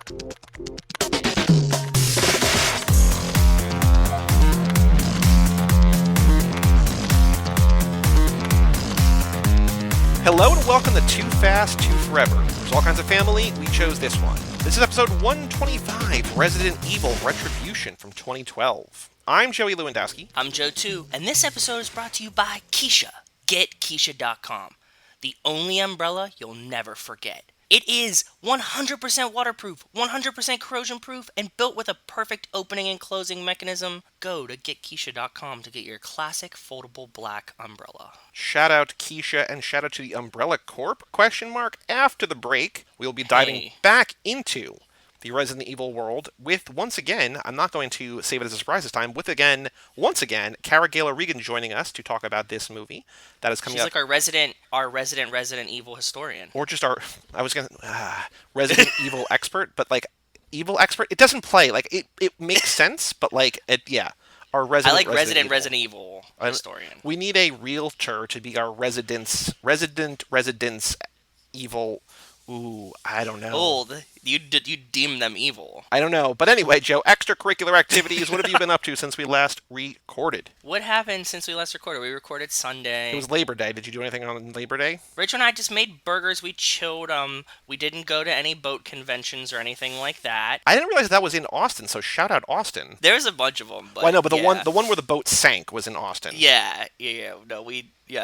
Hello and welcome to Too Fast, Too Forever. There's all kinds of family, we chose this one. This is episode 125, Resident Evil Retribution from 2012. I'm Joey Lewandowski. I'm Joe too, and this episode is brought to you by Keisha. GetKeisha.com. The only umbrella you'll never forget. It is 100% waterproof, 100% corrosion proof, and built with a perfect opening and closing mechanism. Go to GetKeisha.com to get your classic foldable black umbrella. Shout out Keisha and shout out to the Umbrella Corp, ? After the break, we'll be diving back into the Resident Evil world with, once again, I'm not going to save it as a surprise this time, once again, Cara Gael O'Regan joining us to talk about this movie that is coming up. She's like our Resident Evil historian. Or just Resident Evil expert, but like, evil expert, it doesn't play, like, it makes sense, but like, our Resident Evil historian. We need a realtor to be our residence evil. Ooh, I don't know. Old. You deem them evil. I don't know. But anyway, Joe, extracurricular activities, what have you been up to since we last recorded? What happened since we last recorded? We recorded Sunday. It was Labor Day. Did you do anything on Labor Day? Rachel and I just made burgers. We chilled. We didn't go to any boat conventions or anything like that. I didn't realize that was in Austin, so shout out Austin. There's a bunch of them. But, well, I know, but the one where the boat sank was in Austin. Yeah. No,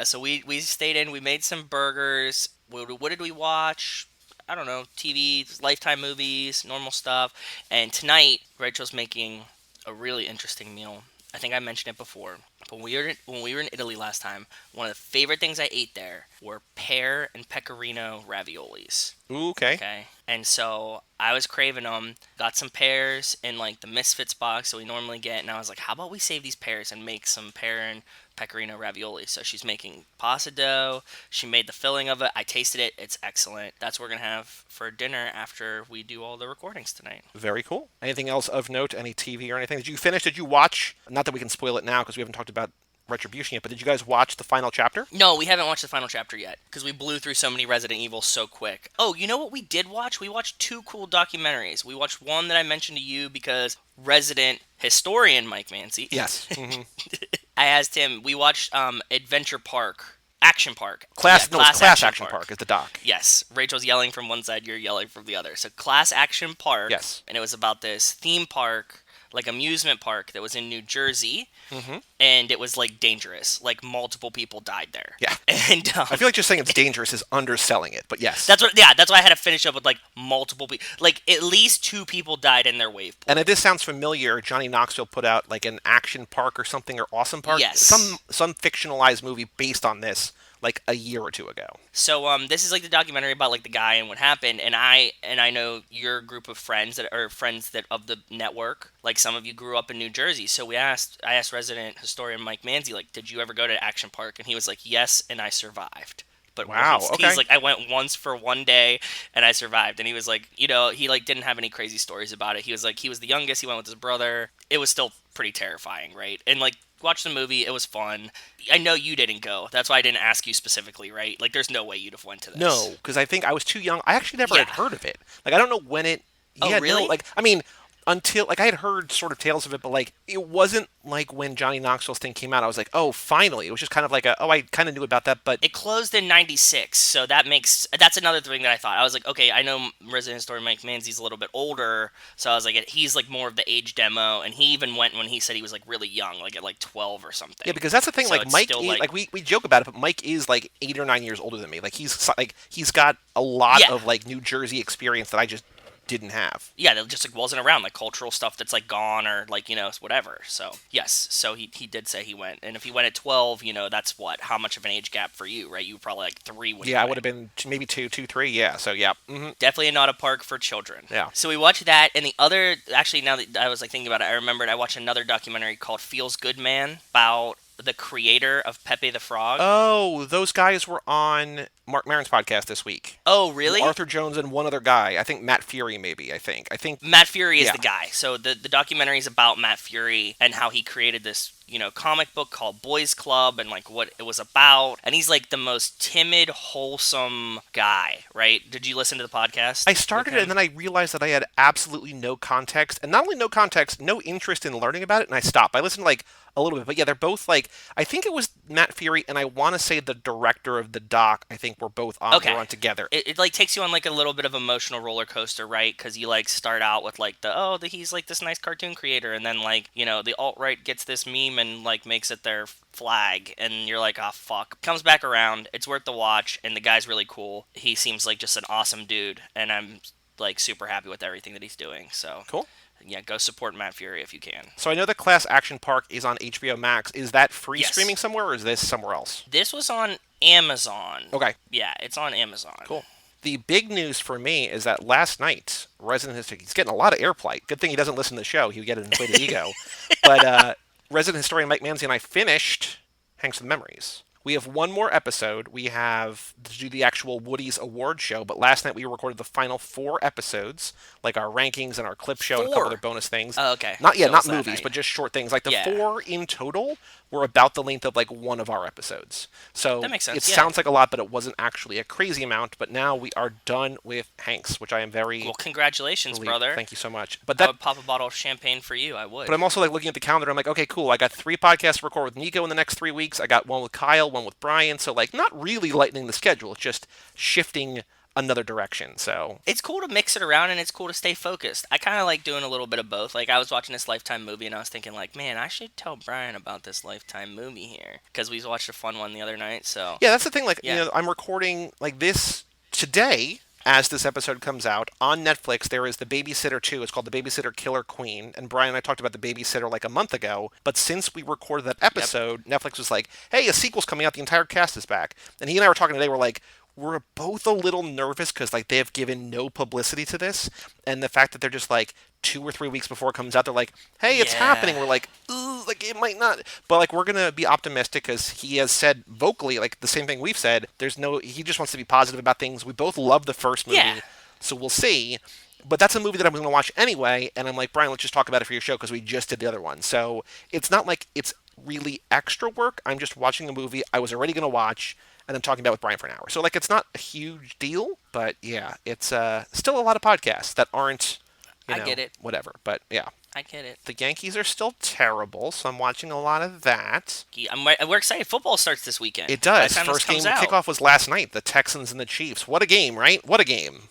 so we stayed in. We made some burgers. What did we watch? I don't know, TV, Lifetime movies, normal stuff. And tonight, Rachel's making a really interesting meal. I think I mentioned it before. But when we were in Italy last time, one of the favorite things I ate there were pear and pecorino raviolis. Ooh, okay. And so I was craving them. Got some pears in like the Misfits box that we normally get. And I was like, how about we save these pears and make some pear and pecorino ravioli? So she's making pasta dough. She made the filling of it. I tasted it. It's excellent. That's what we're going to have for dinner after we do all the recordings tonight. Very cool. Anything else of note? Any TV or anything? Did you finish? Did you watch? Not that we can spoil it now because we haven't talked about Retribution yet, but did you guys watch the final chapter? No, we haven't watched the final chapter yet because we blew through so many Resident Evil so quick. Oh, you know what we did watch? We watched two cool documentaries. We watched one that I mentioned to you because resident historian Mike Mancy. Yes. Mm-hmm. I asked him. We watched Adventure Park. Action Park. Class Action Park is the doc. Yes. Rachel's yelling from one side, you're yelling from the other. So Class Action Park. Yes. And it was about this theme park, like amusement park that was in New Jersey. Mm-hmm. And it was like dangerous. Like multiple people died there. Yeah. And I feel like just saying it's dangerous is underselling it, but yes. That's why I had to finish up with like multiple people. Like at least 2 people died in their wave pool. And if this sounds familiar, Johnny Knoxville put out like an Action Park or something, or Awesome Park. Yes. Some fictionalized movie based on this, like a year or two ago. So this is like the documentary about like the guy and what happened, and I know your group of friends that of the network, like some of you grew up in New Jersey. So I asked resident historian Mike Manzi, like, did you ever go to Action Park? And he was like, yes, and I survived. But wow, okay. He's like, I went once for one day and I survived. And he was like, he like didn't have any crazy stories about it. He was like, he was the youngest. He went with his brother. It was still pretty terrifying, right? And like, watch the movie. It was fun. I know you didn't go. That's why I didn't ask you specifically, right? Like, there's no way you'd have went to this. No, because I think I was too young. I actually never had heard of it. Like, I don't know when it... Oh, really? No, like, I mean... Until, like, I had heard sort of tales of it, but, like, it wasn't like when Johnny Knoxville's thing came out, I was like, oh, finally. It was just kind of like I kind of knew about that, but... It closed in 96, so that's another thing that I thought. I was like, okay, I know resident historian Mike Manzi's a little bit older, so I was like, he's, like, more of the age demo, and he even went when he said he was, like, really young, like, at, like, 12 or something. Yeah, because that's the thing, so like, Mike, we joke about it, but Mike is, like, 8 or 9 years older than me. Like, he's got a lot of, like, New Jersey experience that I just didn't have. Yeah, that just like wasn't around, like cultural stuff that's like gone or like, whatever. So yes, so he did say he went, and if he went at 12, that's how much of an age gap for you, right? You were probably like 3 when I would have been maybe 2, 3, yeah. So yeah, definitely not a park for children. Yeah. So we watched that, and the other, actually, now that I was like thinking about it, I remembered I watched another documentary called Feels Good Man about the creator of Pepe the Frog. Oh, those guys were on Mark Maron's podcast this week. Oh, really? Arthur Jones and one other guy. I think Matt Fury, maybe. I think Matt Fury is the guy. So the documentary is about Matt Fury and how he created this, comic book called Boys Club and like what it was about. And he's like the most timid, wholesome guy, right? Did you listen to the podcast I with started it, and him? then I realized that I had absolutely no context, and not only no context, no interest in learning about it, and I stopped. I listened like a little bit, but yeah, they're both like, I think it was Matt Fury, and I want to say the director of the doc. I think we're both on. They Okay. were on together. It like takes you on like a little bit of emotional roller coaster, right? Because you like start out with like he's like this nice cartoon creator, and then like the alt right gets this meme and like makes it their flag, and you're like, oh fuck. Comes back around. It's worth the watch, and the guy's really cool. He seems like just an awesome dude, and I'm like super happy with everything that he's doing. So Cool. yeah, go support Matt Fury if you can. So I know that Class Action Park is on HBO Max. Is that free Yes. streaming somewhere, or is this somewhere else? This was on Amazon. Okay, Yeah, it's on Amazon. cool. The big news for me is that last night, Resident Historian, he's getting a lot of airplay. Good thing he doesn't listen to the show. He would get an inflated ego. But Resident Historian Mike Manzi and I finished Hanks with Memories. We have one more episode. We have to do the actual Woody's award show, but last night we recorded the final 4 episodes, like our rankings and our clip show and a couple 4? other bonus things. Oh, okay. Not So not it's that movies, night. but just short things. Like the Yeah. 4 in total were about the length of like one of our episodes. So That makes sense, it yeah. sounds like a lot, but it wasn't actually a crazy amount. But now we are done with Hanks, which I am very Well, congratulations, relieved. brother. Thank you so much. But I that would pop a bottle of champagne for you. I would. but I'm also like looking at the calendar. I'm like, okay, cool. I got 3 podcasts to record with Nico in the next 3 weeks. I got one with Kyle, one with Brian. So like, not really lightening the schedule. It's just shifting another direction. So It's cool to mix it around and it's cool to stay focused. I kind of like doing a little bit of both. Like I was watching this Lifetime movie and I was thinking like, man, I should tell Brian about this Lifetime movie here because we watched a fun one the other night. So yeah, that's the thing. Like, Yeah. I'm recording like this today. As this episode comes out on Netflix, there is The Babysitter 2. It's called The Babysitter Killer Queen. And Brian and I talked about The Babysitter like a month ago. But since we recorded that episode, Netflix was like, hey, a sequel's coming out. The entire cast is back. And he and I were talking today. We're like, we're both a little nervous because like they have given no publicity to this, and the fact that they're just like 2 or 3 weeks before it comes out, they're like, "Hey, it's happening." Yeah. We're like, "Ooh, like it might not," but like we're gonna be optimistic because he has said vocally like the same thing we've said. There's no, he just wants to be positive about things. We both love the first movie, Yeah. so we'll see. But that's a movie that I'm going to watch anyway, and I'm like, Brian, let's just talk about it for your show because we just did the other one. So it's not like it's really extra work. I'm just watching the movie I was already going to watch, and I'm talking about it with Brian for an hour. So like, it's not a huge deal, but yeah, it's still a lot of podcasts that aren't, I get it. whatever. But yeah, I get it. the Yankees are still terrible, so I'm watching a lot of that. We're excited. Football starts this weekend. It By does. the time this First game comes out. kickoff was last night. The Texans and the Chiefs. What a game, right? What a game.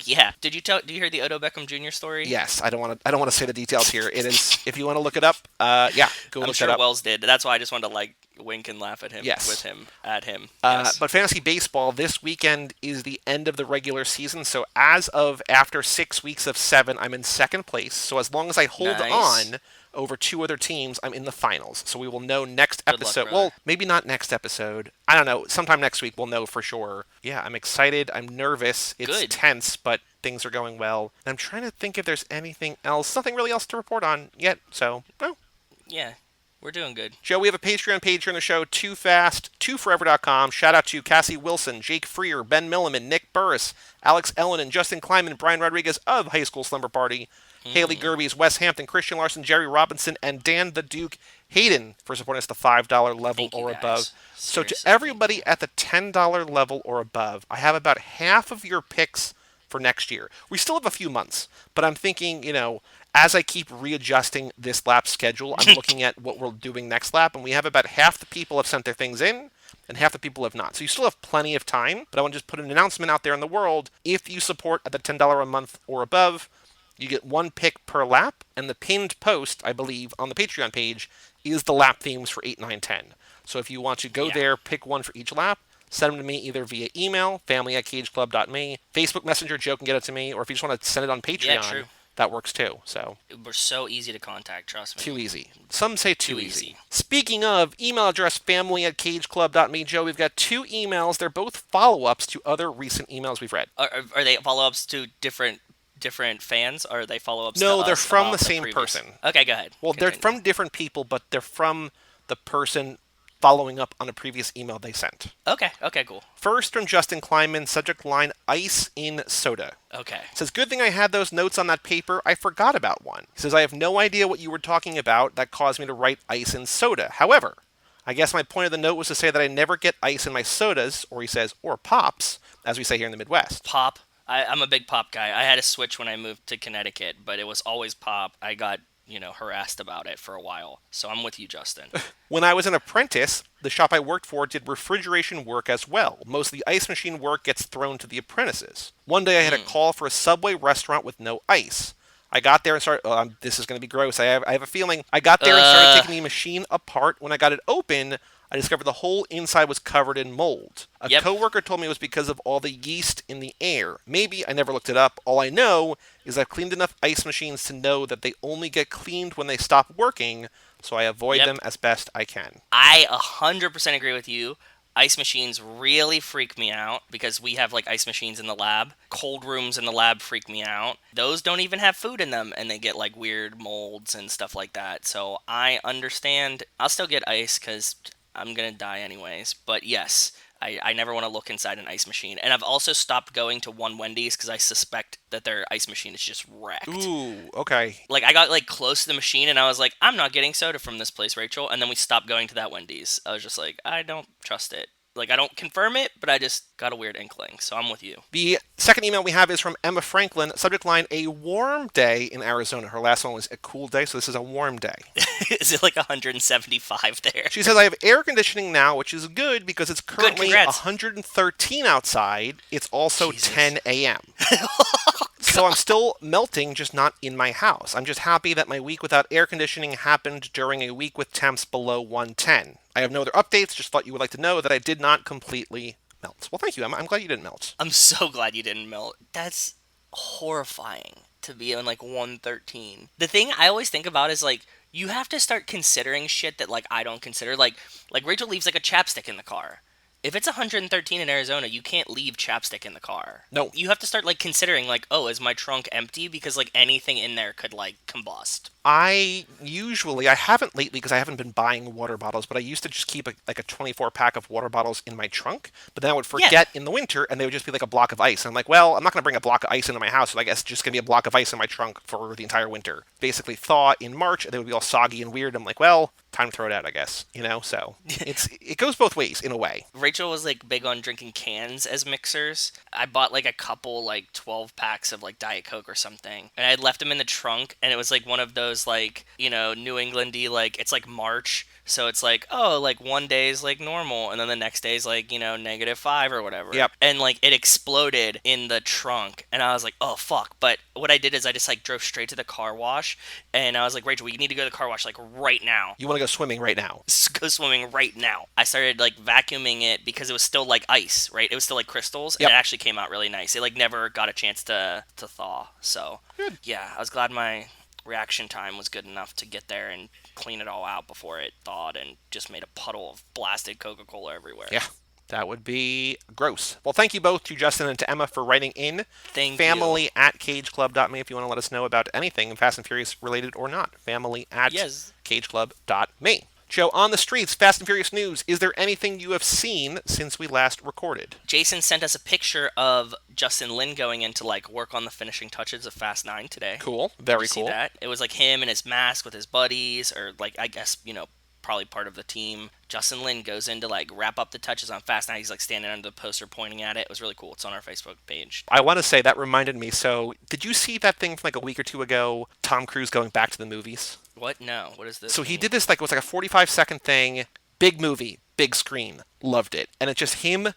Yeah. Did you hear the Odell Beckham Jr. story? Yes, I don't want to. I don't want to say the details here. It is. If you want to look it up, yeah, go I'm look sure that up. Wells did. That's why I just wanted to like wink and laugh at him. Yes. With him. At him. Yes. But fantasy baseball this weekend is the end of the regular season. So as of after 6 weeks of 7, I'm in second place. So as long as I hold Nice. on over 2 other teams, I'm in the finals. So we will know next Good luck, episode. brother. Well, maybe not next episode. I don't know. Sometime next week we'll know for sure. Yeah, I'm excited. I'm nervous. It's Good. tense, but things are going well. And I'm trying to think if there's anything else. Nothing really else to report on yet. So no. Yeah. We're doing good. Joe, we have a Patreon page here on the show, Too Fast, TooForever.com. Shout out to Cassie Wilson, Jake Freer, Ben Milliman, Nick Burris, Alex Ellen, and Justin Kleiman, Brian Rodriguez of High School Slumber Party, Haley Gerbies, Wes Hampton, Christian Larson, Jerry Robinson, and Dan the Duke Hayden for supporting us at the $5 level Thank you, or guys. above. So to Seriously, everybody at the $10 level or above, I have about half of your picks for next year. We still have a few months, but I'm thinking, as I keep readjusting this lap schedule, I'm looking at what we're doing next lap, and we have about half the people have sent their things in, and half the people have not. So you still have plenty of time, but I want to just put an announcement out there in the world. If you support at the $10 a month or above, you get 1 pick per lap, and the pinned post, I believe, on the Patreon page is the lap themes for 8, 9, 10. So if you want to go there, pick one for each lap, send them to me either via email, family@cageclub.me, Facebook Messenger, Joe can get it to me, or if you just want to send it on Patreon, true. that works too. So We're so easy to contact. Trust me. too easy. Some say too Too easy. easy. Speaking of, email address family@cageclub.me. Joe, we've got 2 emails. They're both follow-ups to other recent emails we've read. Are they follow-ups to different fans, or are they follow-ups? No, to they're us from about the same previous- person. Okay, go ahead. Well, they're Continue. from different people, but they're from the person following up on a previous email they sent. Okay, cool. First from Justin Kleinman, subject line, ice in soda. Okay. Says, good thing I had those notes on that paper. I forgot about one. He says, I have no idea what you were talking about that caused me to write ice in soda. However, I guess my point of the note was to say that I never get ice in my sodas, or he says, or pops, as we say here in the Midwest. Pop. I'm a big pop guy. I had a switch when I moved to Connecticut, but it was always pop. I got, harassed about it for a while. So I'm with you, Justin. When I was an apprentice, the shop I worked for did refrigeration work as well. Most of the ice machine work gets thrown to the apprentices. One day I had a call for a Subway restaurant with no ice. I got there and started, this is going to be gross. I have a feeling. I got there and started taking the machine apart. When I got it open, I discovered the whole inside was covered in mold. A coworker told me it was because of all the yeast in the air. Maybe, I never looked it up. All I know is I've cleaned enough ice machines to know that they only get cleaned when they stop working, so I avoid them as best I can. I 100% agree with you. Ice machines really freak me out because we have like ice machines in the lab. Cold rooms in the lab freak me out. Those don't even have food in them and they get like weird molds and stuff like that. So I understand. I'll still get ice because I'm going to die anyways. But yes, I never want to look inside an ice machine. And I've also stopped going to one Wendy's because I suspect that their ice machine is just wrecked. Ooh, okay. Like, I got, like, close to the machine, and I was like, I'm not getting soda from this place, Rachel. And then we stopped going to that Wendy's. I was just like, I don't trust it. Like, I don't confirm it, but I just got a weird inkling. So I'm with you. The second email we have is from Emma Franklin. Subject line, a warm day in Arizona. Her last one was a cool day, so this is a warm day. Is it like 175 there? She says, I have air conditioning now, which is good because it's currently 113 outside. It's also 10 a.m. So I'm still melting, just not in my house. I'm just happy that my week without air conditioning happened during a week with temps below 110. I have no other updates, just thought you would like to know that I did not completely melt. Well, thank you, Emma. I'm glad you didn't melt. I'm so glad you didn't melt. That's horrifying to be on like 113. The thing I always think about is like, you have to start considering shit that like I don't consider. Like Rachel leaves like a chapstick in the car. If it's 113 in Arizona, you can't leave chapstick in the car. No. You have to start, like, considering, like, oh, is my trunk empty? Because, like, anything in there could, like, combust. I haven't lately because I haven't been buying water bottles, but I used to just keep a 24-pack of water bottles in my trunk, but then I would forget in the winter, and they would just be like a block of ice. And I'm like, well, I'm not going to bring a block of ice into my house, so I guess it's just going to be a block of ice in my trunk for the entire winter. Basically thaw in March, and they would be all soggy and weird. I'm like, well, time to throw it out, I guess. So it goes both ways in a way. Rachel was like big on drinking cans as mixers. I bought like a couple like 12 packs of like Diet Coke or something, and I had left them in the trunk, and it was like one of those like, New Englandy, like it's like March, so it's like, oh, like one day is like normal, and then the next day is like, -5 or whatever. Yep. And like it exploded in the trunk, and I was like, oh fuck. But what I did is I just like drove straight to the car wash, and I was like, Rachel, we need to go to the car wash like right now. You want to go swimming right now? Go swimming right now. I started like vacuuming it because it was still like ice, right? It was still like crystals, and it actually came out really nice. It like never got a chance to thaw. So good. Yeah, I was glad my reaction time was good enough to get there and clean it all out before it thawed and just made a puddle of blasted Coca-Cola everywhere. Yeah. That would be gross. Well, thank you both to Justin and to Emma for writing in. Thank Family you. at cageclub.me if you want to let us know about anything Fast and Furious related or not. Family at cageclub.me. Joe, on the streets, Fast and Furious news. Is there anything you have seen since we last recorded? Jason sent us a picture of Justin Lin going in to like work on the finishing touches of Fast 9 today. Cool. Very cool. See that? It was like him and his mask with his buddies, or like I guess, probably part of the team. Justin Lin goes in to like wrap up the touches on Fast 9. He's like standing under the poster pointing at it. It was really cool. It's on our Facebook page. I want to say that reminded me. So, did you see that thing from like a week or two ago? Tom Cruise going back to the movies? What? No. What is this? So he did this it was like a 45-second thing. Big movie, big screen. Loved it. And it's just him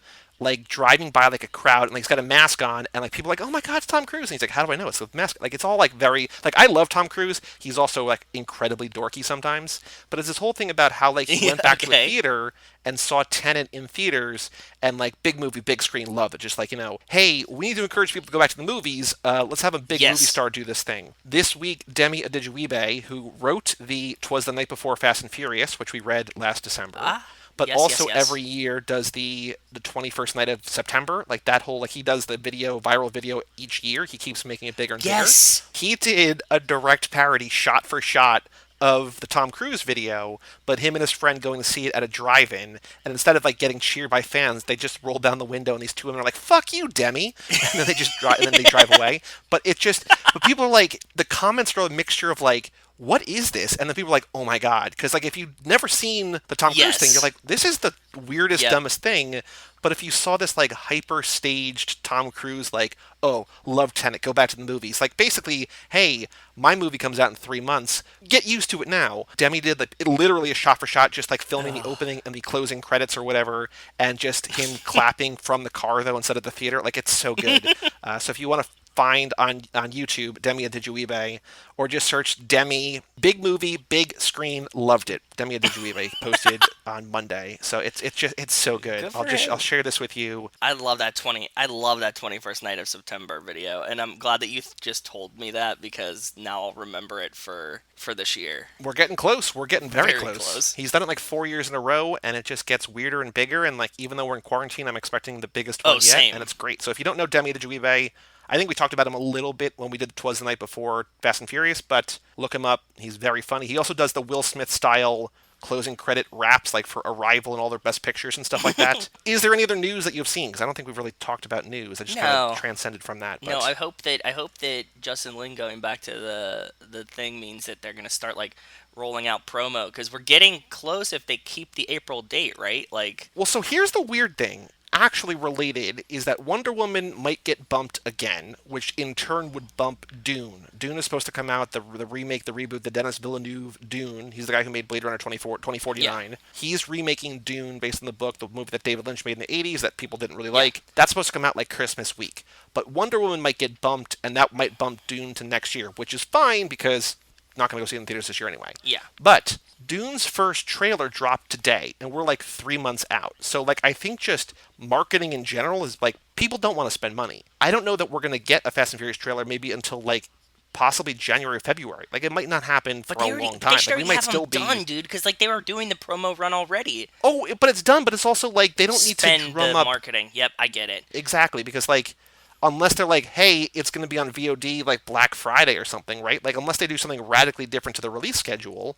like driving by like a crowd, and like he's got a mask on, and like people are like, oh my god, it's Tom Cruise, and he's like, how do I know it's with mask? Like it's all like very like, I love Tom Cruise. He's also like incredibly dorky sometimes, but it's this whole thing about how like he went back to a theater and saw Tenet in theaters, and like big movie, big screen, love it. Just like, hey, we need to encourage people to go back to the movies. Let's have a big movie star do this thing. This week, Demi The Joey Bay, who wrote the 'Twas the Night Before Fast and Furious, which we read last December. But also every year does the 21st night of September, like that whole, like he does the viral video each year. He keeps making it bigger and bigger. He did a direct parody shot for shot of the Tom Cruise video, but him and his friend going to see it at a drive-in, and instead of like getting cheered by fans, they just roll down the window and these two women are like, "Fuck you, Demi," and then they just drive, and then they drive away. But people are like, the comments are a mixture of like, what is this? And then people are like, oh my god. Because, like, if you've never seen the Tom Cruise thing, you're like, this is the weirdest, dumbest thing. But if you saw this, like, hyper-staged Tom Cruise, like, oh, love Tenet, go back to the movies. Like, basically, hey, my movie comes out in 3 months. Get used to it now. Demi did, like, literally a shot-for-shot, just, like, filming the opening and the closing credits or whatever, and just him clapping from the car, though, instead of the theater. Like, it's so good. So if you want to find on YouTube Demi The Joey Bay, or just search Demi big movie big screen, loved it. Demi The Joey Bay posted on Monday, so it's so good. I'll share this with you. I love that 21st night of September video, and I'm glad that you just told me that, because now I'll remember it for this year. We're getting close. We're getting very close. He's done it like 4 years in a row, and it just gets weirder and bigger. And like, even though we're in quarantine, I'm expecting the biggest one yet, same. and it's great. So if you don't know Demi The Joey Bay, I think we talked about him a little bit when we did 'Twas the Night Before Fast and Furious, but look him up. He's very funny. He also does the Will Smith style closing credit raps, like for Arrival and all their best pictures and stuff like that. Is there any other news that you've seen? Because I don't think we've really talked about news. I just kind of transcended from that. But... No, I hope that Justin Lin going back to the thing means that they're going to start like rolling out promo, because we're getting close if they keep the April date, right? Like, well, so here's the weird thing. Actually related is that Wonder Woman might get bumped again, which in turn would bump Dune. Dune is supposed to come out, the remake, the reboot, the Denis Villeneuve Dune. He's the guy who made Blade Runner 2049. Yeah. He's remaking Dune based on the book, the movie that David Lynch made in the 80s that people didn't really like. That's supposed to come out like Christmas week. But Wonder Woman might get bumped, and that might bump Dune to next year, which is fine because I'm not going to go see it in theaters this year anyway. Yeah. But Dune's first trailer dropped today, and we're like 3 months out. So, like, I think just marketing in general is like, people don't want to spend money. I don't know that we're going to get a Fast and Furious trailer maybe until like possibly January or February. Like, it might not happen for a long time. They like, we might still be done, dude, because like they were doing the promo run already. Oh, but it's done. But it's also like they don't need to drum up marketing. Yep, I get it. Exactly, because like, unless they're like, hey, it's going to be on VOD like Black Friday or something, right? Like, unless they do something radically different to the release schedule,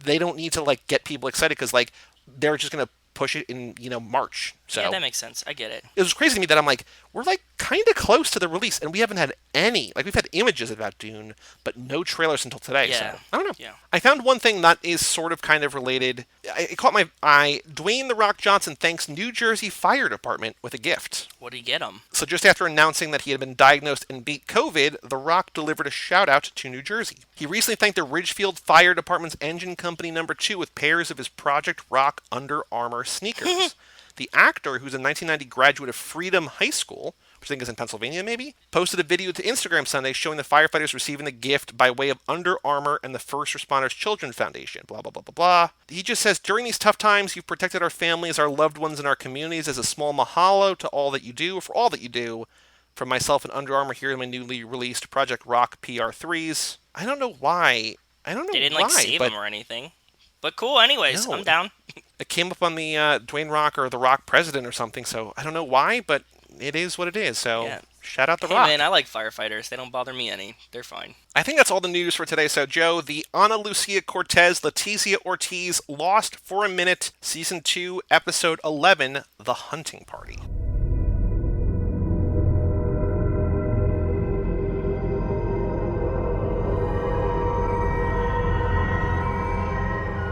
they don't need to like get people excited, because like they're just going to push it in, March. So yeah, that makes sense. I get it. It was crazy to me that I'm like, we're like kind of close to the release, and we haven't had any. Like, we've had images about Dune, but no trailers until today. Yeah. So I don't know. Yeah. I found one thing that is sort of kind of related. It caught my eye. Dwayne "The Rock" Johnson thanks New Jersey Fire Department with a gift. What did he get him? So just after announcing that he had been diagnosed and beat COVID, The Rock delivered a shout-out to New Jersey. He recently thanked the Ridgefield Fire Department's Engine Company No. 2 with pairs of his Project Rock Under Armour sneakers. The actor, who's a 1990 graduate of Freedom High School, which I think is in Pennsylvania maybe, posted a video to Instagram Sunday showing the firefighters receiving the gift by way of Under Armour and the First Responders Children's Foundation, blah, blah, blah, blah, blah. He just says, during these tough times, you've protected our families, our loved ones, and our communities. As a small mahalo to all that you do, for all that you do. From myself and Under Armour, here in my newly released Project Rock PR3s. I don't know why. They didn't like save him or anything. But cool, anyways, no. I'm down. It came up on the Dwayne Rock or The Rock President or something, so I don't know why, but it is what it is. So shout out The Rock. Man, I like firefighters. They don't bother me any. They're fine. I think that's all the news for today. So, Joe, the Ana Lucia Cortez, Letizia Ortiz Lost for a Minute, Season 2, Episode 11, The Hunting Party.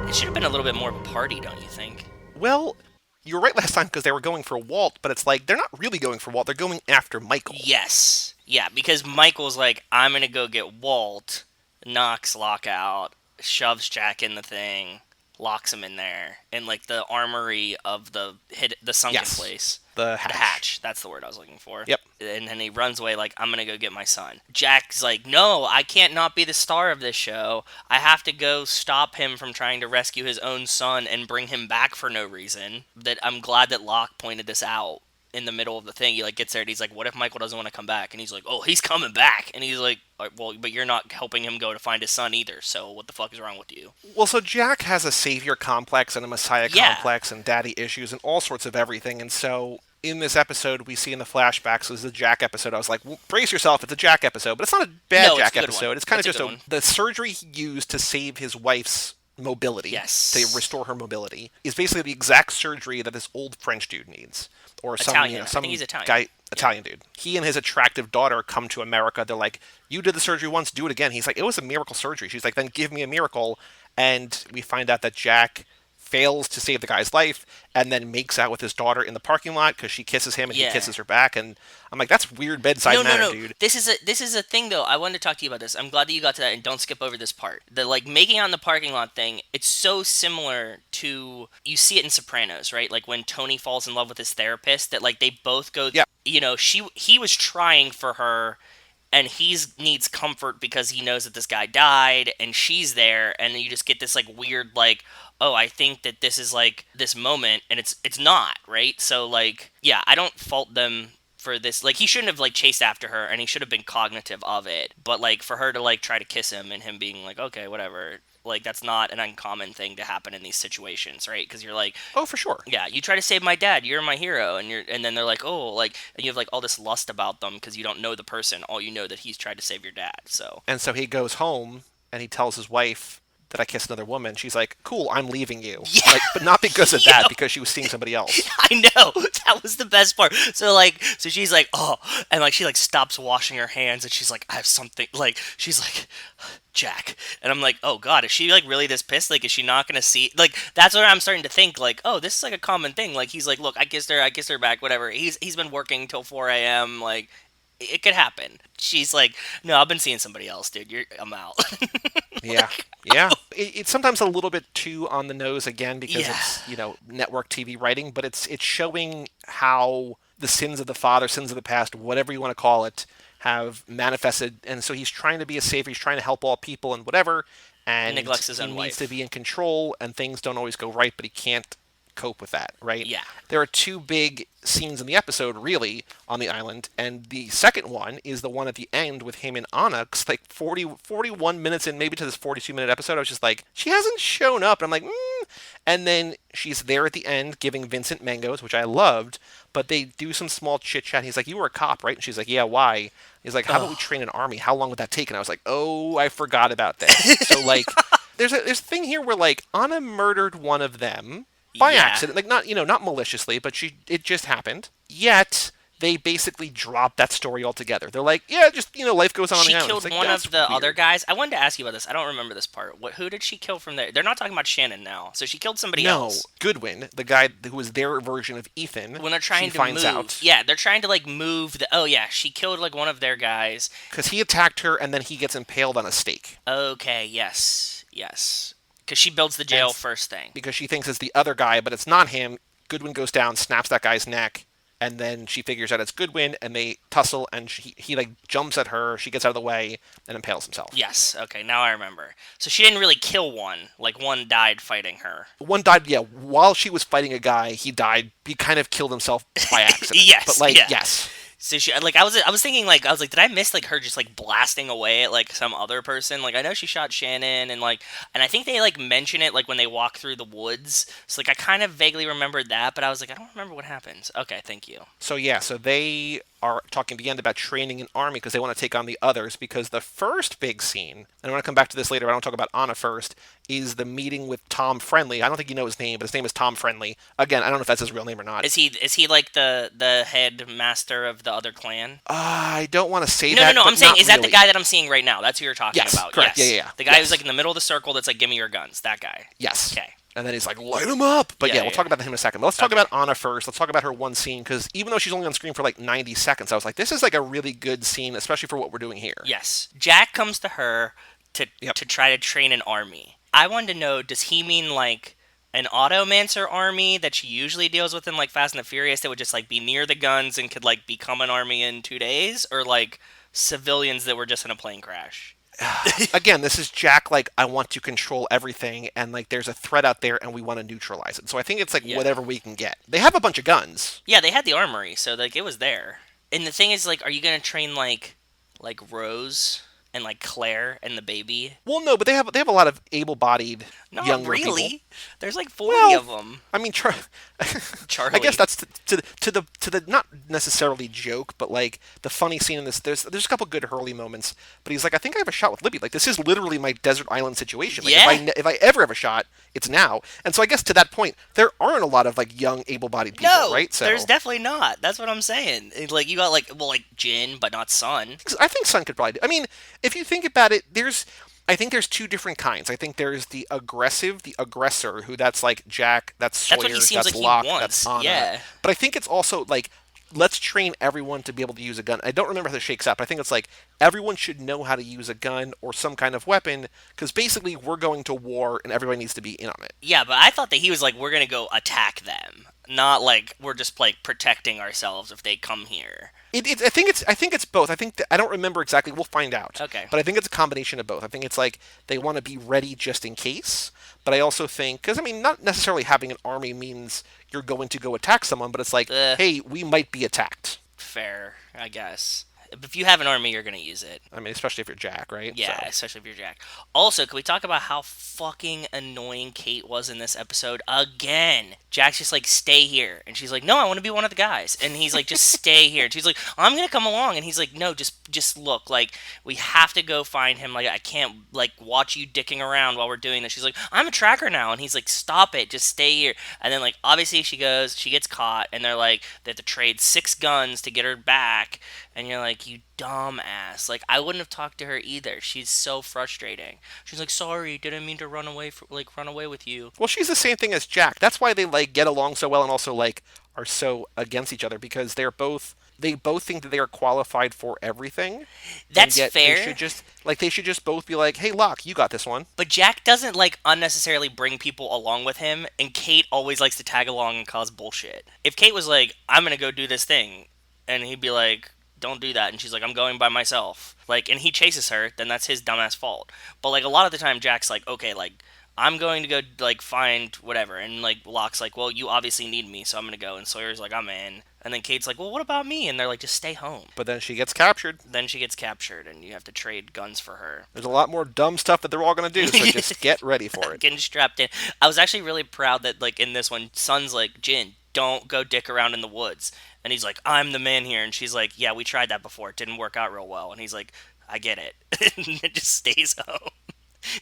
It should have been a little bit more of a party, don't you think? Well, you were right last time because they were going for Walt, but it's like, they're not really going for Walt. They're going after Michael. Yes. Yeah, because Michael's like, I'm going to go get Walt, knocks Locke out, shoves Jack in the thing, locks him in there, in like the armory of the sunken place. The hatch. That's the word I was looking for. Yep. And then he runs away like, I'm going to go get my son. Jack's like, no, I can't not be the star of this show. I have to go stop him from trying to rescue his own son and bring him back for no reason. That I'm glad that Locke pointed this out in the middle of the thing. He like gets there and he's like, what if Michael doesn't want to come back? And he's like, oh, he's coming back. And he's like, well, but you're not helping him go to find his son either, so what the fuck is wrong with you? Well, so Jack has a savior complex and a messiah complex and daddy issues and all sorts of everything, and so in this episode, we see in the flashbacks, so this is a Jack episode. I was like, well, brace yourself, it's a Jack episode. But it's not a bad No, it's Jack a good episode. one. It's kind of It's a just good one. the surgery he used to save his wife's mobility, Yes. to restore her mobility, is basically the exact surgery that this old French dude needs. Or some, Italian. I some think he's Italian. guy, Italian dude. He and his attractive daughter come to America. They're like, you did the surgery once, do it again. He's like, it was a miracle surgery. She's like, then give me a miracle. And we find out that Jack fails to save the guy's life and then makes out with his daughter in the parking lot because she kisses him and he Yeah. kisses her back. And I'm like, that's weird bedside manner, dude. This is a thing though. I wanted to talk to you about this. I'm glad that you got to that, and don't skip over this part. The like making out in the parking lot thing. It's so similar to, you see it in Sopranos, right? Like when Tony falls in love with his therapist. That like they both go. Yeah. You know, he was trying for her, and needs comfort because he knows that this guy died, and she's there, and then you just get this like weird like, oh, I think that this is like this moment, and it's not, right? So like, yeah, I don't fault them for this. Like, he shouldn't have like chased after her, and he should have been cognitive of it. But like for her to like try to kiss him and him being like, okay, whatever. Like, that's not an uncommon thing to happen in these situations, right? Because you're like, Oh, for sure. yeah, you try to save my dad, you're my hero, and then they're like, oh, like, and you have like all this lust about them because you don't know the person, all you know that he's tried to save your dad. So And so he goes home and he tells his wife that I kissed another woman. She's like, cool, I'm leaving you. Yeah. Like, but not because of Yeah. that, because she was seeing somebody else. I know, that was the best part. So like, so she's like, oh, and like she like stops washing her hands, and she's like, I have something. Like, she's like, Jack, and I'm like, oh god, is she like really this pissed? Like, is she not gonna see? Like, that's what I'm starting to think. Like, oh, this is like a common thing. Like, he's like, look, I kissed her back, whatever. He's been working till 4 a.m. Like, it could happen. She's like, no, I've been seeing somebody else, dude. I'm out. Yeah, yeah. It's sometimes a little bit too on the nose again because Yeah. it's network TV writing, but it's showing how the sins of the father, sins of the past, whatever you want to call it, have manifested. And so he's trying to be a savior. He's trying to help all people and whatever. And Neglects his he own needs wife. to be in control, and things don't always go right, but he can't cope with that, right? Yeah. There are two big scenes in the episode, really, on the island, and the second one is the one at the end with him and Anna. 'Cause like 41 minutes in, maybe to this 42-minute episode, I was just like, she hasn't shown up, and I'm like, And then she's there at the end giving Vincent mangoes, which I loved, but they do some small chit-chat. He's like, you were a cop, right? And she's like, yeah, why? He's like, how about we train an army? How long would that take? And I was like, oh, I forgot about that. So, like, there's a thing here where, like, Anna murdered one of them by Yeah. accident, like not maliciously, but it just happened. Yet they basically dropped that story altogether. They're like, yeah, just life goes on. She the island. killed It's like, one that's of the weird. other guys. I wanted to ask you about this. I don't remember this part. Who did she kill from there? They're not talking about Shannon now. So she killed somebody No, else. Goodwin, the guy who was their version of Ethan. When they're trying she to finds move, out yeah, they're trying to like move the. Oh yeah, she killed like one of their guys. because he attacked her and then he gets impaled on a stake Okay, yes, because she builds the jail And- first thing. because she thinks it's the other guy, but it's not him. Goodwin goes down, snaps that guy's neck, and then she figures out it's Goodwin, and they tussle, and he like jumps at her. She gets out of the way and impales himself. Yes, okay, now I remember. So she didn't really kill one. Like, one died fighting her. One died, yeah, while she was fighting a guy, he died. He kind of killed himself by accident. Yes, But, like, yeah. yes. So she, like, I was thinking, like, did I miss, like, her just, like, blasting away at, like, some other person? Like, I know she shot Shannon, and, like, and I think they, like, mention it, like, when they walk through the woods. So, like, I kind of vaguely remembered that, but I was like, I don't remember what happens. Okay, thank you. So, yeah, so they are talking at the end about training an army because they want to take on the others, because the first big scene, and I want to come back to this later, but I want to talk about Anna first, is the meeting with Tom Friendly. I don't think you know his name, but his name is Tom Friendly. Again, I don't know if that's his real name or not. Is he like the head master of the other clan? I don't want to say No, that. no, but I'm saying, not is that the really. guy that I'm seeing right now? That's who you're talking Yes, about. correct. Yes. Yeah. The guy Yes. who's like in the middle of the circle that's like, give me your guns. That guy. Yes. Okay. And then he's like, light him up. But Yeah, yeah, we'll yeah, talk about him in a second. But let's talk Okay. about Anna first. Let's talk about her one scene, because even though she's only on screen for like 90 seconds, I was like, this is like a really good scene, especially for what we're doing here. Yes. Jack comes to her to Yep. to try to train an army. I wanted to know, does he mean like an automancer army that she usually deals with in like Fast and the Furious that would just like be near the guns and could like become an army in 2 days, or like civilians that were just in a plane crash? Again, this is Jack, like, I want to control everything, and like there's a threat out there and we want to neutralize it. So I think it's like Yeah. whatever we can get. They have a bunch of guns. Yeah, they had the armory, so like it was there. And the thing is, like, are you gonna train like Rose? and like Claire and the baby. Well, no, but they have a lot of able-bodied Not younger people. really. There's like 40 Well, of them. I mean, I guess Charlie. that's to the not necessarily joke, but like the funny scene in this. There's a couple good Hurley moments, but he's like, I think I have a shot with Libby. Like this is literally my desert island situation. Like Yeah. if I ever have a shot, it's now. And so I guess to that point, there aren't a lot of like young able-bodied people, No, right? So there's definitely not. That's what I'm saying. Like you got like well like Jin, but not Sun. I think Sun could probably. I mean, if you think about it, I think there's two different kinds. I think there's the aggressive, the aggressor, who that's like Jack, that's That's Sawyer, what he seems that's like Locke, he that's wants. Anna. Yeah. But I think it's also like let's train everyone to be able to use a gun. I don't remember how this shakes out, but I think it's like everyone should know how to use a gun or some kind of weapon because basically we're going to war and everybody needs to be in on it. Yeah, but I thought that he was like, we're gonna go attack them, not like we're just like protecting ourselves if they come here. I think it's both. I don't remember exactly. We'll find out. Okay. But I think it's a combination of both. I think it's like they want to be ready just in case. But I also think because I mean, not necessarily having an army means you're going to go attack someone, but it's like, hey, we might be attacked. Fair, I guess. If you have an army, you're gonna use it. I mean, especially if you're Jack, right? Yeah, So. especially if you're Jack. Also, can we talk about how fucking annoying Kate was in this episode again? Jack's just like, stay here. And she's like, no, I want to be one of the guys. And he's like, just stay here. And she's like, I'm going to come along. And he's like, no, just look. Like, we have to go find him. Like, I can't, like, watch you dicking around while we're doing this. She's like, I'm a tracker now. And he's like, stop it. Just stay here. And then, like, obviously she gets caught. And they're like, they have to trade 6 guns to get her back. And you're like, you dumbass. Like, I wouldn't have talked to her either. She's so frustrating. She's like, sorry, didn't mean to run away with you. Well, she's the same thing as Jack. That's why they like get along so well and also like are so against each other because they both think that they are qualified for everything. That's and yet fair. They should just both be like, "Hey, Locke, you got this one." But Jack doesn't like unnecessarily bring people along with him, and Kate always likes to tag along and cause bullshit. If Kate was like, I'm gonna go do this thing, and he'd be like, don't do that, and she's like, I'm going by myself, like, and he chases her, then that's his dumbass fault. But like a lot of the time Jack's like, okay, like, I'm going to go like find whatever, and like Locke's like, well, you obviously need me, so I'm gonna go, and Sawyer's like, I'm in, and then Kate's like, well, what about me? And they're like, just stay home. But then she gets captured. Then she gets captured, and you have to trade guns for her. There's a lot more dumb stuff that they're all gonna do, so just get ready for it. Getting strapped in. I was actually really proud that like in this one, Sun's like, Jin, don't go dick around in the woods. And he's like, I'm the man here. And she's like, yeah, we tried that before. It didn't work out real well. And he's like, I get it. And it just stays home.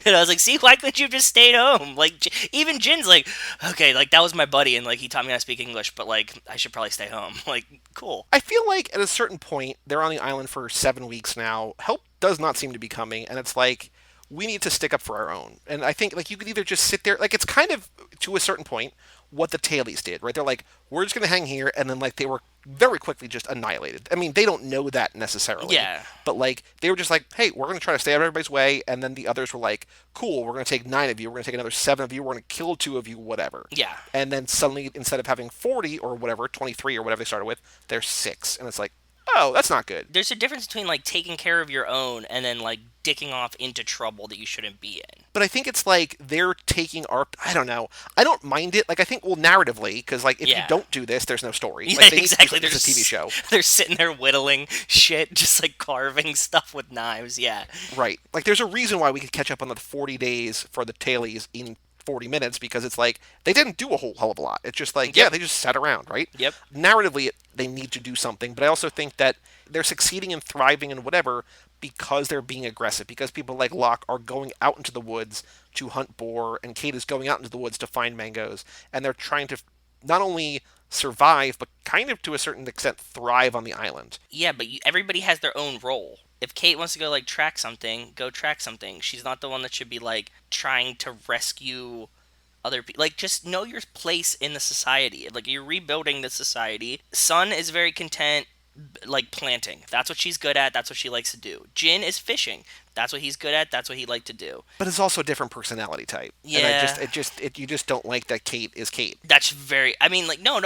And I was like, see, why couldn't you have just stayed home? Like, even Jin's like, okay, like, that was my buddy, and, like, he taught me how to speak English, but, like, I should probably stay home. Like, cool. I feel like at a certain point, they're on the island for 7 weeks now. Help does not seem to be coming, and it's like, we need to stick up for our own. And I think, like, you could either just sit there, like, it's kind of, to a certain point, what the tailies did, right? They're like, we're just going to hang here, and then, like, they were very quickly just annihilated. I mean, they don't know that necessarily. Yeah. But, like, they were just like, hey, we're going to try to stay out of everybody's way, and then the others were like, cool, we're going to take 9 of you, we're going to take another 7 of you, we're going to kill 2 of you, whatever. Yeah. And then suddenly, instead of having 40 or whatever, 23 or whatever they started with, there's 6. And it's like, oh, that's not good. There's a difference between, like, taking care of your own and then, like, dicking off into trouble that you shouldn't be in. But I think it's like they're taking our. I don't know. I don't mind it. Like I think, well, narratively, because like if you don't do this, there's no story. Yeah, Like, exactly. It's a TV show. They're sitting there whittling shit, just like carving stuff with knives. Yeah. Right. Like there's a reason why we could catch up on the 40 days for the tailies in 40 minutes because it's like they didn't do a whole hell of a lot. It's just like, yeah, they just sat around, right? Yep. Narratively, they need to do something, but I also think that they're succeeding and thriving and whatever because they're being aggressive, because people like Locke are going out into the woods to hunt boar, and Kate is going out into the woods to find mangoes, and they're trying to not only survive, but kind of to a certain extent thrive on the island. Yeah, but everybody has their own role. If Kate wants to go, like, track something, go track something. She's not the one that should be, like, trying to rescue other people. Like, just know your place in the society. Like, you're rebuilding the society. Sun is very content, like, planting. That's what she's good at. That's what she likes to do. Jin is fishing. That's what he's good at. That's what he liked to do. But it's also a different personality type. Yeah. And you just don't like that Kate is Kate. That's very. I mean, like, no.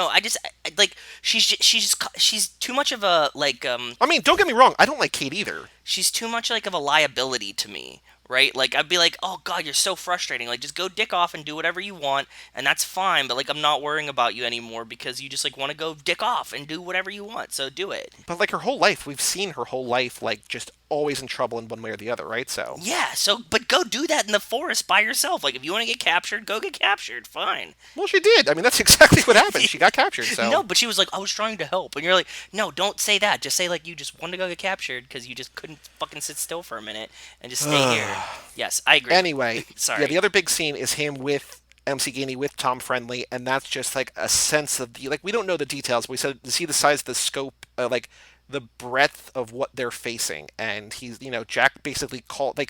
Like, she's too much of a, like. I mean, don't get me wrong. I don't like Kate either. she's too much like of a liability to me, right? Like I'd be like, "Oh god, you're so frustrating. Like just go dick off and do whatever you want, and that's fine, but like I'm not worrying about you anymore because you just like want to go dick off and do whatever you want. So do it." But like her whole life, we've seen her whole life like just always in trouble in one way or the other, right? So Yeah, so but go do that in the forest by yourself. Like if you want to get captured, go get captured. Fine. well, she did. I mean, that's exactly what happened. She got captured. So No, but she was like, "I was trying to help," and you're like, "No, don't say that. Just say like you just wanted to go get captured because you just couldn't fucking sit still for a minute and just stay here." Yes, I agree. Anyway, Sorry. yeah, the other big scene is him with MC Gainey with Tom Friendly, and that's just like a sense of the like we don't know the details. But we said to see the size of the scope, like the breadth of what they're facing, and he's Jack basically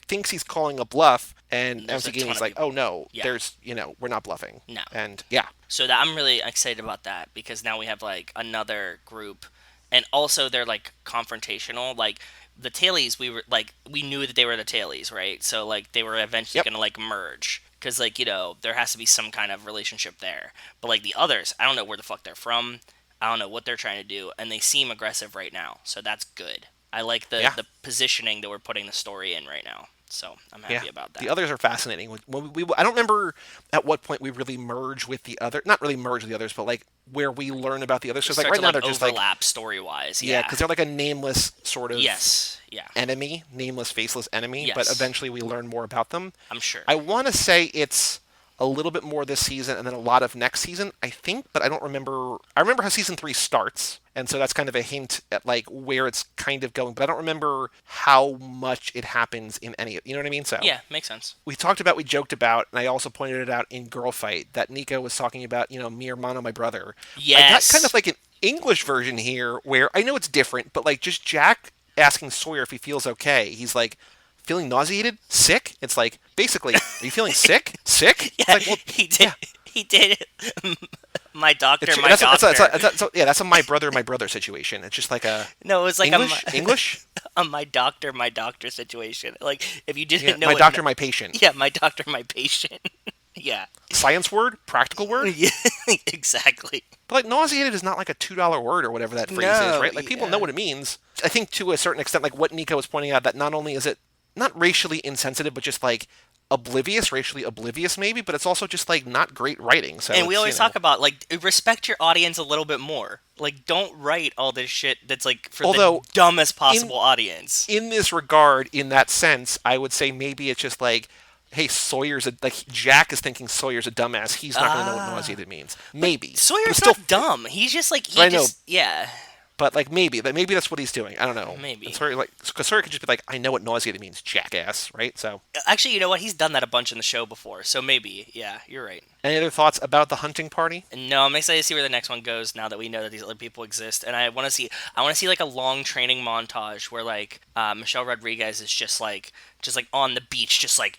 thinks he's calling a bluff, and There's MC a ton Gainey's of like, people. oh no, Yeah. there's we're not bluffing. No. And yeah, So that I'm really excited about that because now we have like another group, and also they're like confrontational. Like the tailies, we knew that they were the tailies, right? So like they were eventually Yep. gonna like merge because like there has to be some kind of relationship there. But like the others, I don't know where the fuck they're from. I don't know what they're trying to do, and they seem aggressive right now, so that's good. I like the positioning that we're putting the story in right now, so I'm happy about that. The others are fascinating. I don't remember at what point we really merge with the other, not really merge with the others, but like where we learn about the others. Because like Start right to, now like, they're just like overlap story wise. yeah, because they're like a nameless sort of Yes. Yeah. enemy, nameless, faceless enemy. Yes. But eventually we learn more about them. I'm sure. I want to say it's a little bit more this season and then a lot of next season, I think, but I don't remember. I remember how season 3 starts, and so that's kind of a hint at like where it's kind of going, but I don't remember how much it happens in any of, you know what I mean? So Yeah, makes sense. we joked about, and I also pointed it out in Girl Fight, that Nico was talking about, mi hermano, my brother. Yes. I got kind of like an English version here where I know it's different, but like just Jack asking Sawyer if he feels okay. He's like, feeling nauseated? Sick? It's like, basically, are you feeling sick? Sick? It's Yeah, like, well, he did. yeah. He did it. My doctor, It's, my that's, doctor. that's a my brother situation. It's just like a No, it was like English. a my doctor situation. Like if you didn't Yeah, know my it, doctor, my patient. Yeah, my doctor, my patient. Yeah. Science word, practical word. Yeah, exactly. But like nauseated is not like a $2 word or whatever that phrase is, right? Like people know what it means. I think to a certain extent, like what Nico was pointing out, that not only is it not racially insensitive, but just like racially oblivious maybe, but it's also just like not great writing. So And we always talk about like respect your audience a little bit more. Like don't write all this shit that's like for the dumbest possible audience. In this regard, in that sense, I would say maybe it's just like, hey, Jack is thinking Sawyer's a dumbass. He's not going to know what nauseated means. Maybe Sawyer's not dumb. He's just like yeah. But like maybe that's what he's doing. I don't know. Maybe. And Sawyer, because Sawyer could just be like, I know what nauseated means, jackass, right? So actually, you know what? He's done that a bunch in the show before, so maybe, yeah, you're right. Any other thoughts about the hunting party? No, I'm excited to see where the next one goes now that we know that these other people exist, and I want to see like a long training montage where like Michelle Rodriguez is just like on the beach, just like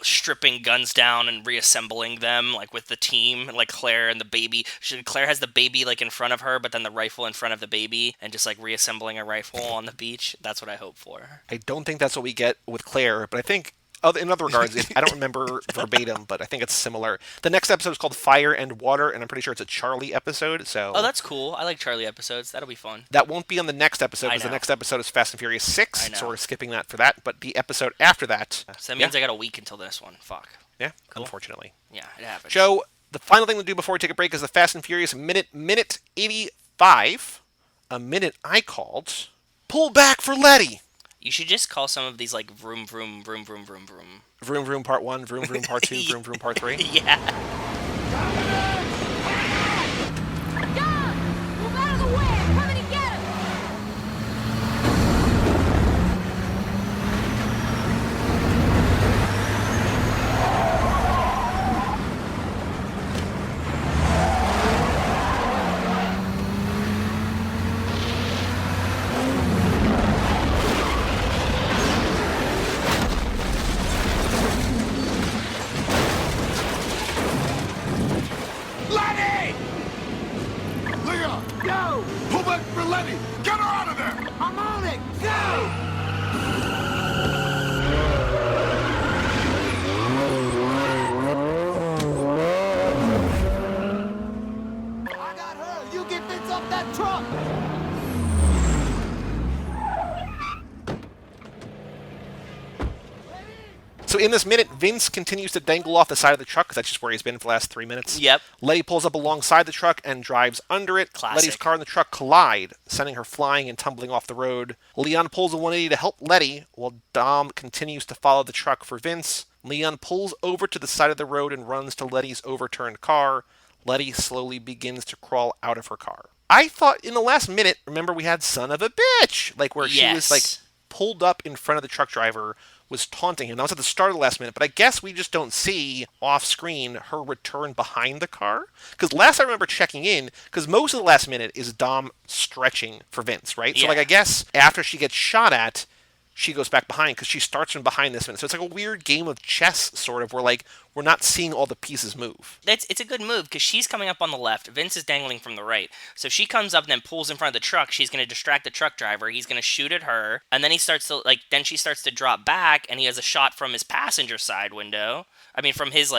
stripping guns down and reassembling them like with the team, and like Claire and the baby. Claire has the baby like in front of her, but then the rifle in front of the baby, and just like reassembling a rifle on the beach. That's what I hope for. I don't think that's what we get with Claire, but I think in other regards, I don't remember verbatim, but I think it's similar. The next episode is called Fire and Water, and I'm pretty sure it's a Charlie episode. So oh, that's cool. I like Charlie episodes. That'll be fun. That won't be on the next episode because the next episode is Fast and Furious 6, so we're skipping that for that. But the episode after that, so that means I got a week until this one. Fuck. Yeah, cool. Unfortunately. Yeah, it happens. Joe, the final thing to do before we take a break is the Fast and Furious minute 85. A minute I called Pull Back for Letty. You should just call some of these like vroom vroom vroom vroom vroom vroom. Vroom vroom part 1, vroom vroom part 2, vroom vroom part 3. Yeah. John! Move out of the way! I'm coming to get him! So in this minute, Vince continues to dangle off the side of the truck, because that's just where he's been for the last 3 minutes. Yep. Letty pulls up alongside the truck and drives under it. Classic. Letty's car and the truck collide, sending her flying and tumbling off the road. Leon pulls a 180 to help Letty, while Dom continues to follow the truck for Vince. Leon pulls over to the side of the road and runs to Letty's overturned car. Letty slowly begins to crawl out of her car. I thought in the last minute, remember we had son of a bitch, like where she was like pulled up in front of the truck driver, was taunting him. That was at the start of the last minute, but I guess we just don't see off screen her return behind the car. Because last I remember checking in, because most of the last minute is Dom stretching for Vince, right? Yeah. So like I guess after she gets shot at, she goes back behind because she starts from behind this minute. So it's like a weird game of chess, sort of, where like we're not seeing all the pieces move. It's a good move because she's coming up on the left. Vince is dangling from the right. So if she comes up and then pulls in front of the truck, she's going to distract the truck driver. He's going to shoot at her, and then he starts to then she starts to drop back, and he has a shot from his passenger side window. I mean, from his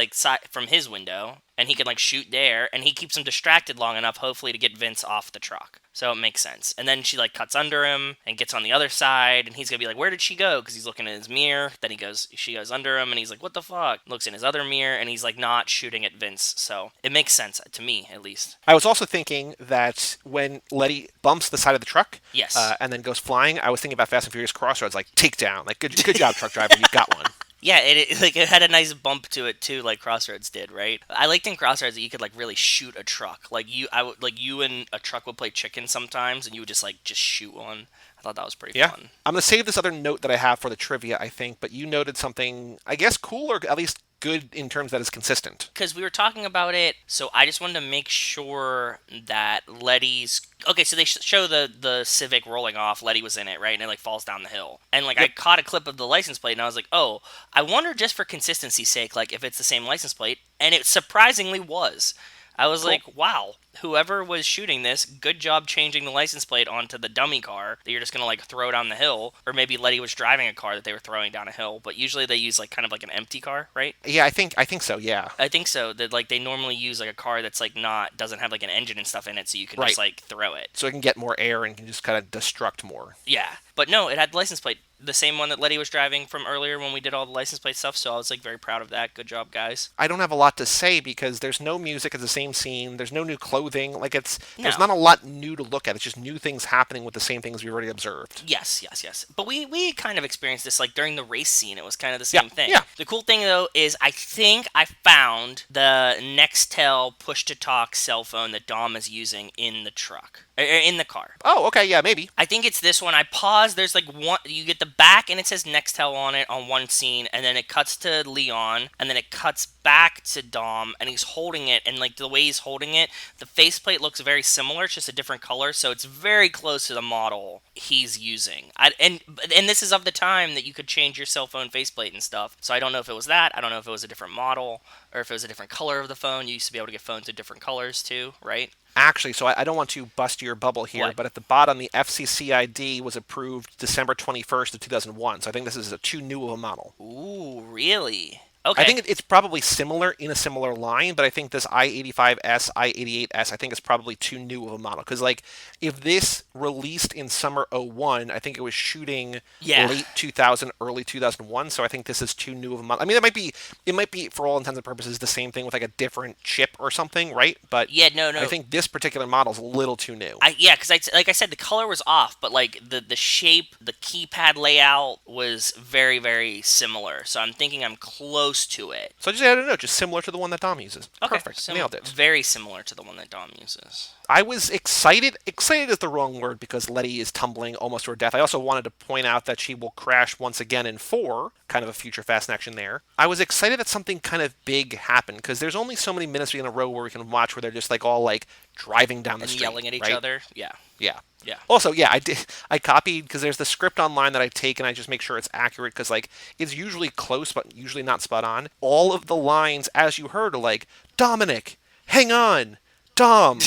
from his window, and he can shoot there, and he keeps him distracted long enough, hopefully, to get Vince off the truck. So it makes sense. And then she cuts under him and gets on the other side, and he's gonna be like, "Where did she go?" Because he's looking in his mirror. Then she goes under him, and he's like, "What the fuck?" Looks in his other mirror, and he's not shooting at Vince. So it makes sense to me, at least. I was also thinking that when Letty bumps the side of the truck, yes, and then goes flying, I was thinking about Fast and Furious Crossroads, takedown. Good job, truck driver, you got one. Yeah, it had a nice bump to it too, like Crossroads did, right? I liked in Crossroads that you could really shoot a truck. You and a truck would play chicken sometimes, and you would just shoot one. I thought that was pretty fun. I'm gonna save this other note that I have for the trivia, I think, but you noted something, I guess, cool or at least good in terms that is consistent. Because we were talking about it, so I just wanted to make sure that Letty's... Okay, so they show the Civic rolling off. Letty was in it, right? And it falls down the hill. And I caught a clip of the license plate, and I was like, oh, I wonder just for consistency's sake, if it's the same license plate. And it surprisingly was. I was like, wow, whoever was shooting this, good job changing the license plate onto the dummy car that you're just going to throw down the hill. Or maybe Letty was driving a car that they were throwing down a hill. But usually they use kind of an empty car, right? Yeah, I think so, yeah. I think so. That they normally use a car that's doesn't have an engine and stuff in it, so you can just throw it. So it can get more air and can just kind of destruct more. Yeah. But no, it had the license plate. The same one that Letty was driving from earlier when we did all the license plate stuff, so I was very proud of that. Good job, guys. I don't have a lot to say because there's no music at the same scene. There's no new clothing. There's not a lot new to look at. It's just new things happening with the same things we already observed. Yes. But we kind of experienced this during the race scene. It was kind of the same thing. Yeah. The cool thing though is I think I found the Nextel push-to-talk cell phone that Dom is using in the truck. In the car. Oh, okay, yeah, maybe. I think it's this one. I paused. There's one. You get the back, and it says Nextel on it on one scene, and then it cuts to Leon, and then it cuts back to Dom, and he's holding it, and the way he's holding it, the faceplate looks very similar. It's just a different color, so it's very close to the model he's using. And this is of the time that you could change your cell phone faceplate and stuff. So I don't know if it was that. I don't know if it was a different model or if it was a different color of the phone. You used to be able to get phones in different colors too, right? Actually, so I don't want to bust your bubble here, but at the bottom, the FCC ID was approved December 21st of 2001. So I think this is too new of a model. Ooh, really? Okay. I think it's probably similar in a similar line, but I think this i85S, i88S, I think is probably too new of a model. Because, if this released in summer 01, I think it was shooting late 2000, early 2001, so I think this is too new of a model. I mean, it might be, for all intents and purposes, the same thing with, a different chip or something, right? But no. I think this particular model is a little too new. Because like I said, the color was off, but, the shape, the keypad layout was very, very similar. So I'm thinking I'm close to it. So I just added a note, just similar to the one that Dom uses. Okay, perfect, nailed it. Very similar to the one that Dom uses. I was excited. Excited is the wrong word because Letty is tumbling almost to her death. I also wanted to point out that she will crash once again in 4, kind of a future Fast action there. I was excited that something kind of big happened because there's only so many minutes in a row where we can watch where they're just all driving down the street, yelling at each right? other. Yeah. Also, I copied because there's the script online that I take and I just make sure it's accurate because it's usually close but usually not spot on. All of the lines, as you heard, are Dominic, hang on, Dom,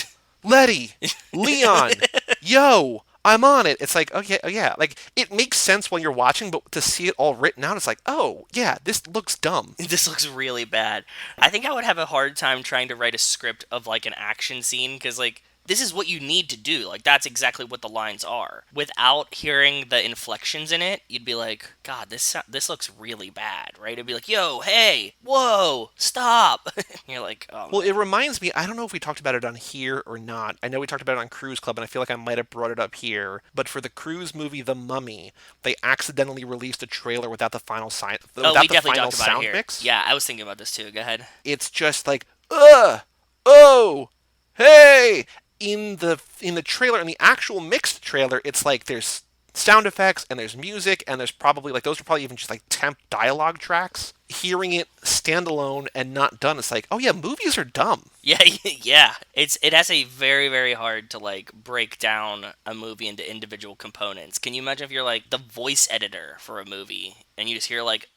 Letty, Leon, yo, I'm on it. It's okay, oh yeah. It makes sense when you're watching, but to see it all written out, it's oh, yeah, this looks dumb. This looks really bad. I think I would have a hard time trying to write a script of, an action scene, because, this is what you need to do. Like, that's exactly what the lines are. Without hearing the inflections in it, you'd be like, God, this looks really bad, right? It'd be like, yo, hey, whoa, stop. You're like, oh. Well, it reminds me, I don't know if we talked about it on here or not. I know we talked about it on Cruise Club, and I feel like I might have brought it up here. But for the Cruise movie The Mummy, they accidentally released a trailer without the final we definitely talked about sound it here. mix. Yeah, I was thinking about this too. Go ahead. It's just like, oh, hey. In the trailer, in the actual mixed trailer, it's like there's sound effects and there's music and there's probably like those are probably even just like temp dialogue tracks. Hearing it standalone and not done, it's like, oh yeah, movies are dumb. Yeah, yeah. It has a very, very hard to like break down a movie into individual components. Can you imagine if you're like the voice editor for a movie and you just hear like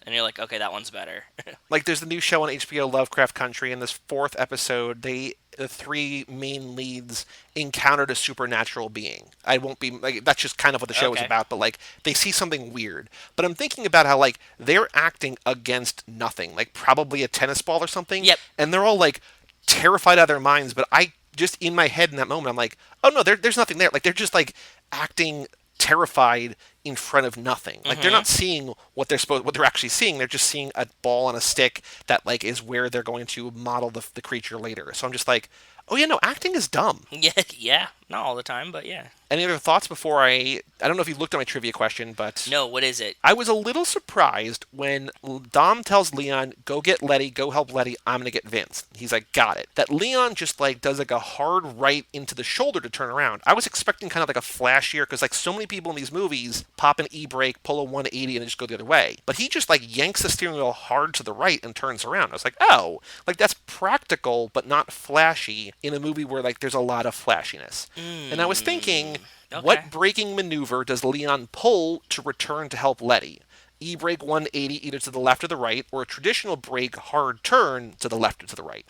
and you're like, okay, that one's better. Like there's the new show on HBO, Lovecraft Country. In this 4th episode, the 3 main leads encountered a supernatural being. I won't be like that's just kind of what the show is about, but like they see something weird. But I'm thinking about how like they're acting against nothing, like probably a tennis ball or something. Yep. And they're all like terrified out of their minds. But I just in my head in that moment, I'm like, oh no, there's nothing there. Like they're just like acting terrified in front of nothing. Like they're not seeing what they're actually seeing. They're just seeing a ball on a stick that like is where they're going to model the creature later. So I'm just like, oh yeah, no, acting is dumb. Yeah, not all the time, but yeah. Any other thoughts before I don't know if you looked at my trivia question, but No, what is it? I was a little surprised when Dom tells Leon, go get Letty, go help Letty, I'm going to get Vince. He's like, got it. That Leon just like does like a hard right into the shoulder to turn around. I was expecting kind of like a flashier, because like so many people in these movies pop an e-brake, pull a 180 and just go the other way. But he just like yanks the steering wheel hard to the right and turns around. I was like, oh, like that's practical but not flashy in a movie where like there's a lot of flashiness. And I was thinking, what braking maneuver does Leon pull to return to help Letty? E-brake 180 either to the left or the right, or a traditional brake hard turn to the left or to the right.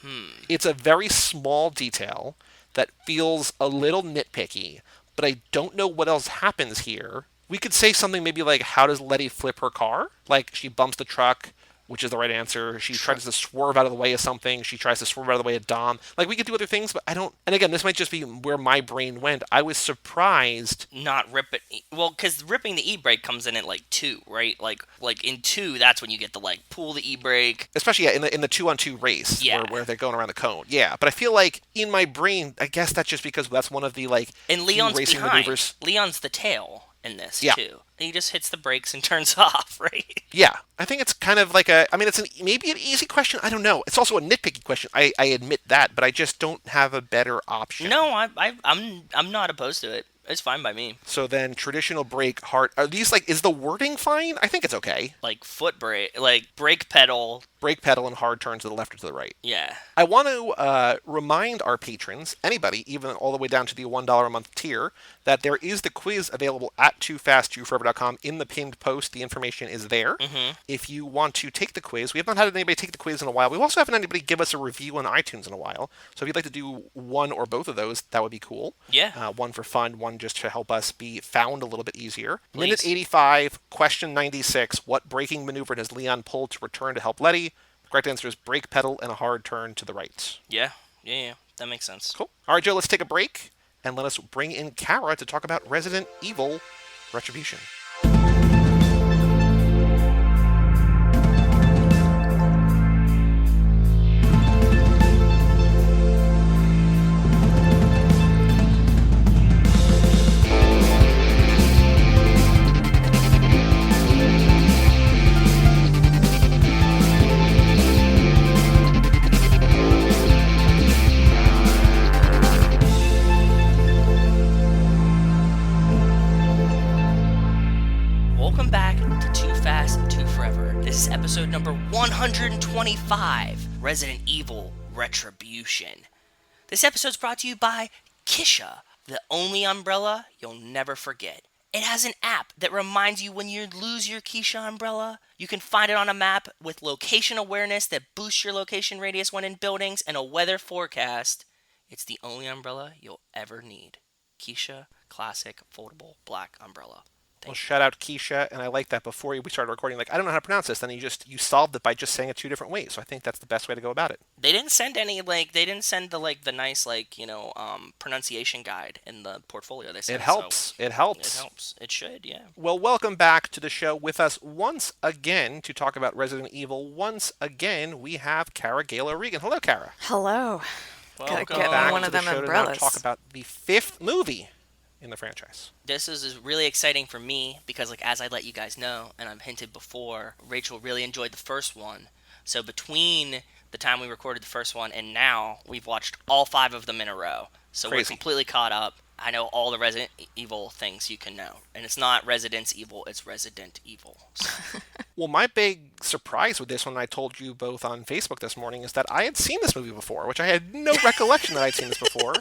It's a very small detail that feels a little nitpicky, but I don't know what else happens here. We could say something maybe like, how does Letty flip her car? Like, she bumps the truck, which is the right answer. She tries to swerve out of the way of something. She tries to swerve out of the way of Dom. Like, we could do other things, but I don't... And again, this might just be where my brain went. I was surprised... Not rip it... Well, because ripping the e-brake comes in at, like, 2, right? Like in 2, that's when you get to, like, pull the e-brake. Especially, yeah, in the 2-on-2 race, where they're going around the cone. Yeah, but I feel like, in my brain, I guess that's just because that's one of the, like, and Leon's racing behind. maneuvers. Leon's the tail in this, too. He just hits the brakes and turns off, right? Yeah. I think it's kind of like it's maybe an easy question. I don't know. It's also a nitpicky question. I admit that, but I just don't have a better option. No, I'm not opposed to it. It's fine by me. So then traditional brake, hard... Are these like... Is the wording fine? I think it's okay. Like foot brake... Like brake pedal... Brake pedal and hard turn to the left or to the right. Yeah. I want to remind our patrons, anybody, even all the way down to the $1 a month tier, that there is the quiz available at toofast2forever.com. In the pinned post, the information is there. If you want to take the quiz, we have not had anybody take the quiz in a while. We also haven't had anybody give us a review on iTunes in a while. So if you'd like to do one or both of those, that would be cool. Yeah. One for fun, one just to help us be found a little bit easier. Please. Minute 85, question 96. What braking maneuver does Leon pull to return to help Letty? The correct answer is brake pedal and a hard turn to the right. Yeah. That makes sense. Cool. All right, Joe, let's take a break, and let us bring in Cara to talk about Resident Evil Retribution. Episode number 125, Resident Evil Retribution. This episode's brought to you by Kisha, the only umbrella you'll never forget. It has an app that reminds you when you lose your Kisha umbrella. You can find it on a map with location awareness that boosts your location radius when in buildings and a weather forecast. It's the only umbrella you'll ever need. Kisha Classic Foldable Black Umbrella. Well, shout out Keisha, and I like that before we started recording. Like, I don't know how to pronounce this. Then you solved it by just saying it two different ways. So I think that's the best way to go about it. They didn't send the nice pronunciation guide in the portfolio they sent. It helps. So it helps. It helps. It should, yeah. Well, welcome back to the show. With us once again to talk about Resident Evil. Once again, we have Cara Gael O'Regan. Hello, Cara. Hello. Welcome Gotta get Back one to of the them show umbrellas. to now talk about the 5th movie in the franchise. This is really exciting for me because, like, as I let you guys know, and I've hinted before, Rachel really enjoyed the first one. So between the time we recorded the first one and now, we've watched all 5 of them in a row. So Crazy. We're completely caught up. I know all the Resident Evil things you can know. And it's not Residence Evil, it's Resident Evil. So. Well, my big surprise with this one, I told you both on Facebook this morning, is that I had seen this movie before, which I had no recollection that I'd seen this before.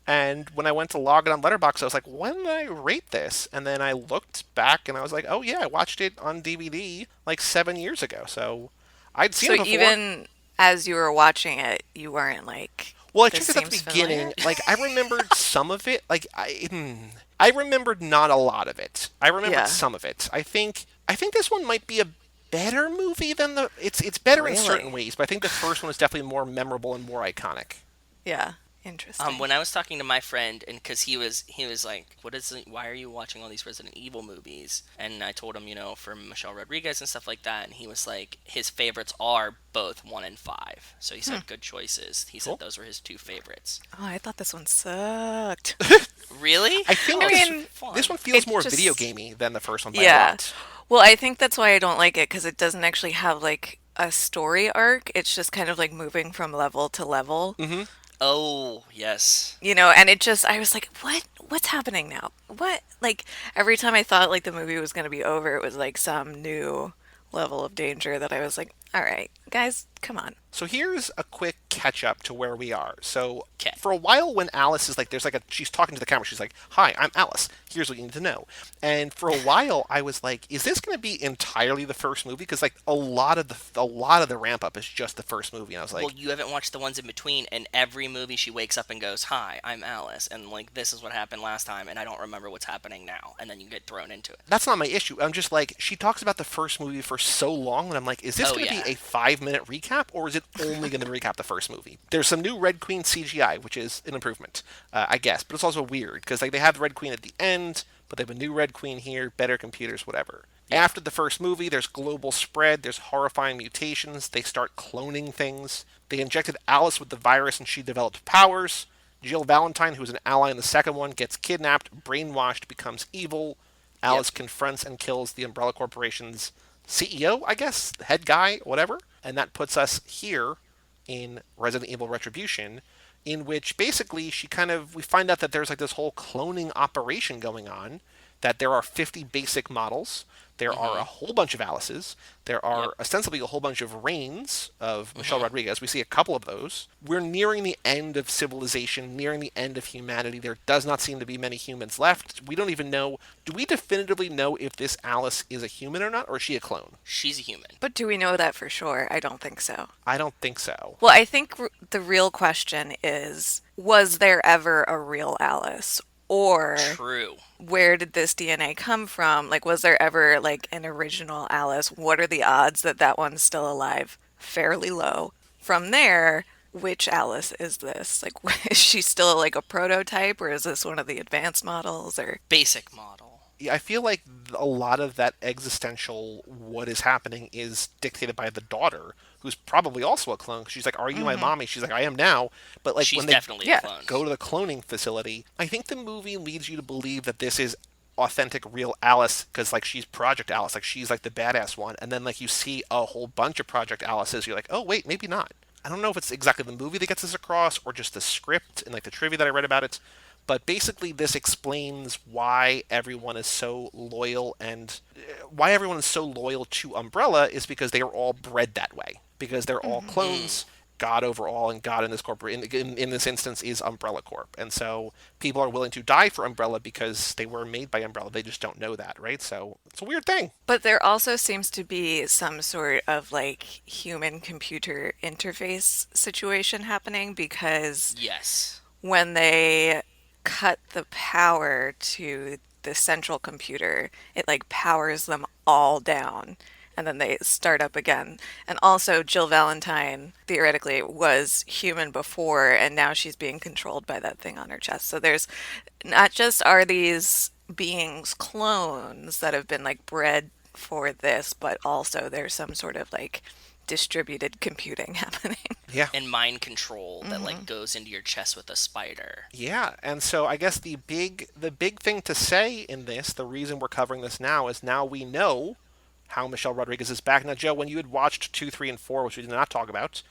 And when I went to log it on Letterboxd, I was like, when did I rate this? And then I looked back and I was like, oh yeah, I watched it on DVD like 7 years ago. So I'd seen it before. So even as you were watching it, you weren't like, well, I this checked it at the seems beginning. familiar? Like, I remembered some of it. Like, I remembered not a lot of it. I remembered some of it. I think this one might be a better movie than the... It's better in certain ways, but I think the first one is definitely more memorable and more iconic. Yeah. Interesting. When I was talking to my friend, and because he was like, why are you watching all these Resident Evil movies? And I told him, from Michelle Rodriguez and stuff like that, and he was like, his favorites are both 1 and 5. So he said good choices. He said those were his 2 favorites. Oh, I thought this one sucked. Really? I think this one feels more just... video gamey than the first one by a lot. Well, I think that's why I don't like it, because it doesn't actually have like a story arc. It's just kind of like moving from level to level. Mm-hmm. Oh, yes. And it just, I was like, what's happening now? What? Like, every time I thought, like, the movie was going to be over, it was, like, some new level of danger that I was like, all right, guys, come on. So here's a quick catch up to where we are. So Okay. For a while when Alice is like, she's talking to the camera. She's like, hi, I'm Alice. Here's what you need to know. And for a while I was like, is this going to be entirely the first movie? Because like a lot of the ramp up is just the first movie. And I was like, well, you haven't watched the ones in between, and every movie she wakes up and goes, hi, I'm Alice, and like, this is what happened last time, and I don't remember what's happening now, and then you get thrown into it. That's not my issue. I'm just like, she talks about the first movie for so long, and I'm like, is this going to be a 5-minute recap, or is it only going to recap the first movie? There's some new Red Queen CGI, which is an improvement, I guess, but it's also weird, because like they have the Red Queen at the end, but they have a new Red Queen here, better computers, whatever. After the first movie, there's global spread, there's horrifying mutations, they start cloning things. They injected Alice with the virus and she developed powers. Jill Valentine, who was an ally in the second one, gets kidnapped, brainwashed, becomes evil. Alice confronts and kills the Umbrella Corporation's CEO, I guess, head guy, whatever. And that puts us here in Resident Evil Retribution, in which basically we find out that there's like this whole cloning operation going on, that there are 50 basic models. There are a whole bunch of Alices. There are ostensibly a whole bunch of Reigns of Michelle Rodriguez. We see a couple of those. We're nearing the end of civilization, nearing the end of humanity. There does not seem to be many humans left. We don't even know. Do we definitively know if this Alice is a human or not, or is she a clone? She's a human. But do we know that for sure? I don't think so. I don't think so. Well, I think the real question is, was there ever a real Alice? Or True. Where did this DNA come from? Like, was there ever, like, an original Alice? What are the odds that that one's still alive? Fairly low. From there, which Alice is this? Like, is she still, like, a prototype? Or is this one of the advanced models? Or Basic model. I feel like a lot of that existential what is happening is dictated by the daughter, who's probably also a clone. She's like, are you my mommy? She's like, I am now. But like, She's when they definitely a clone. go to the cloning facility, I think the movie leads you to believe that this is authentic, real Alice, because like she's Project Alice, like she's like the badass one. And then like you see a whole bunch of Project Alices, you're like, oh wait, maybe not. I don't know if it's exactly the movie that gets this across or just the script and like the trivia that I read about it. But basically, this explains why everyone is so loyal, and why everyone is so loyal to Umbrella is because they are all bred that way. Because they're all clones. God over all, and God in this in this instance is Umbrella Corp. And so people are willing to die for Umbrella because they were made by Umbrella. They just don't know that, right? So it's a weird thing. But there also seems to be some sort of like human-computer interface situation happening, because Yes. when they cut the power to this central computer. It like powers them all down and then they start up again. And also Jill Valentine theoretically was human before and now she's being controlled by that thing on her chest. So there's not just are these beings clones that have been like bred for this, but also there's some sort of like distributed computing happening. Yeah. And mind control that like goes into your chest with a spider. Yeah, and so I guess the big thing to say in this, the reason we're covering this now, is now we know how Michelle Rodriguez is back. Now, Joe, when you had watched 2, 3, and 4, which we did not talk about,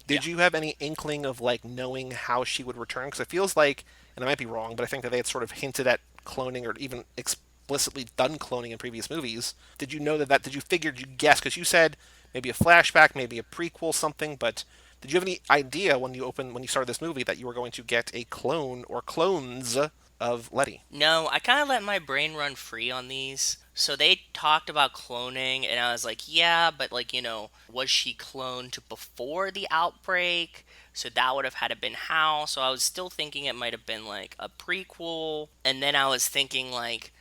did Yeah. you have any inkling of like knowing how she would return? Because it feels like, and I might be wrong, but I think that they had sort of hinted at cloning or even explicitly done cloning in previous movies. Did you know that? Did you figure? Did you guess? Because you said maybe a flashback, maybe a prequel, something. But did you have any idea when you started this movie that you were going to get a clone or clones of Letty? No, I kind of let my brain run free on these. So they talked about cloning, and I was like, yeah, but like, was she cloned before the outbreak? So that would have had to been how. So I was still thinking it might have been like a prequel. And then I was thinking like,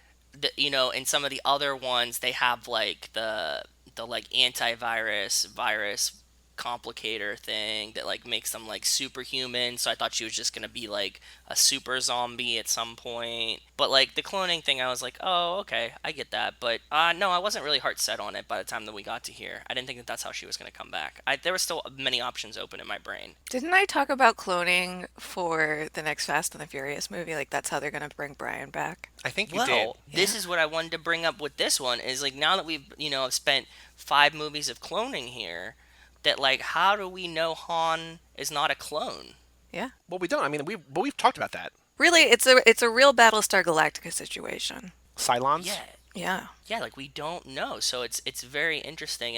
in some of the other ones, they have like the like antivirus virus complicator thing that like makes them like superhuman. So I thought she was just gonna be like a super zombie at some point. But like the cloning thing, I was like, oh, okay, I get that. But no, I wasn't really heart set on it by the time that we got to here. I didn't think that that's how she was gonna come back. There were still many options open in my brain. Didn't I talk about cloning for the next Fast and the Furious movie? Like that's how they're going to bring Brian back. I think you did. Well, this is what I wanted to bring up with this one is like now that we've spent 5 movies of cloning here, that like how do we know Han is not a clone? Yeah. Well, we don't. I mean, we've talked about that. Really, it's a real Battlestar Galactica situation. Cylons. Yeah, Yeah. yeah, like we don't know, so it's very interesting.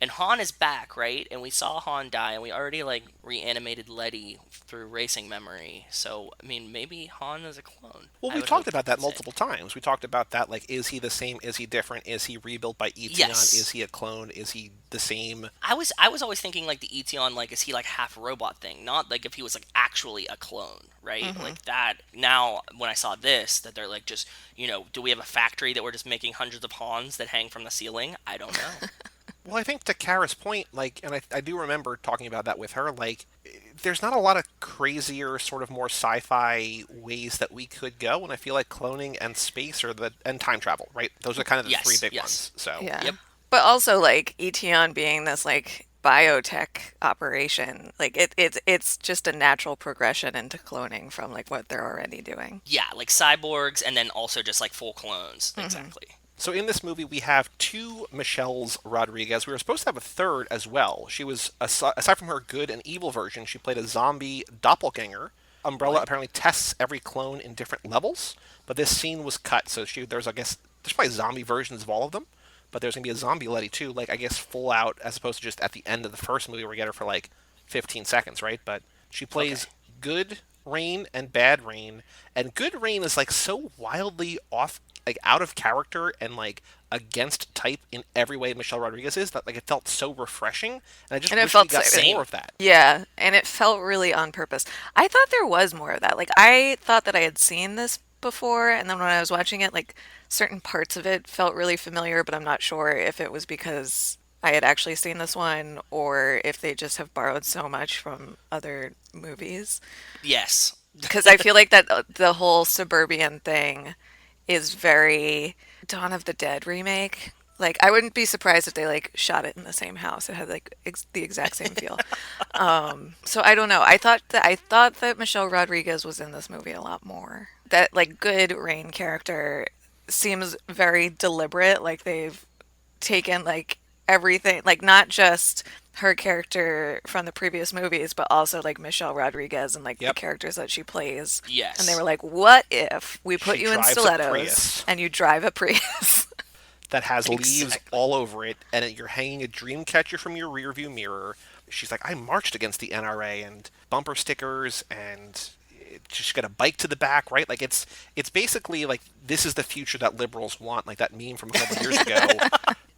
And Han is back, right? And we saw Han die, and we already like reanimated Letty through racing memory. So I mean, maybe Han is a clone. Well, I we've would talked hope about that that's it. multiple times. We talked about that, like, is he the same? Is he different? Is he rebuilt by Etion? Yes. Is he a clone? Is he the same? I was always thinking like the Etion, like is he like half robot thing, not like if he was like actually a clone, right? Like that. Now when I saw this, that they're like just do we have a factory that we're just making hundreds of Hans that hang from the ceiling? I don't know. Well, I think to Kara's point, like, and I do remember talking about that with her, like, there's not a lot of crazier, sort of more sci-fi ways that we could go, and I feel like cloning and space and time travel, right? Those are kind of the Yes, three big yes. ones. So, Yeah. Yep. But also like Etion being this like biotech operation, like it's just a natural progression into cloning from like what they're already doing. Yeah, like cyborgs, and then also just like full clones. Exactly. So in this movie, we have 2 Michelles Rodriguez. We were supposed to have a third as well. She was, aside from her good and evil version, she played a zombie doppelganger. Umbrella apparently tests every clone in different levels, but this scene was cut. So there's probably zombie versions of all of them, but there's going to be a zombie Letty too, like, I guess, full out, as opposed to just at the end of the first movie where we get her for like 15 seconds, right? But she plays good Rain and bad Rain, and good Rain is like so wildly off, like out of character and like against type in every way Michelle Rodriguez is, that like it felt so refreshing, and I just And it wish felt we got so- more of that. Yeah, and it felt really on purpose. I thought there was more of that. Like I thought that I had seen this before, and then when I was watching it, like certain parts of it felt really familiar, but I'm not sure if it was because I had actually seen this one or if they just have borrowed so much from other movies. Yes. Because I feel like that the whole suburban thing is very Dawn of the Dead remake. Like I wouldn't be surprised if they like shot it in the same house. It had like the exact same feel. So I don't know. I thought that Michelle Rodriguez was in this movie a lot more. That like good Rain character seems very deliberate. Like they've taken like everything, like not just her character from the previous movies, but also like Michelle Rodriguez and like the Yep. characters that she plays. Yes. And they were like, what if we put She you in drives a stilettos Prius. and you drive a Prius? That has leaves Exactly. all over it, and you're hanging a dream catcher from your rearview mirror. She's like, I marched against the NRA, and bumper stickers, and she's got a bike to the back, right? Like it's basically like this is the future that liberals want, like that meme from a couple years ago.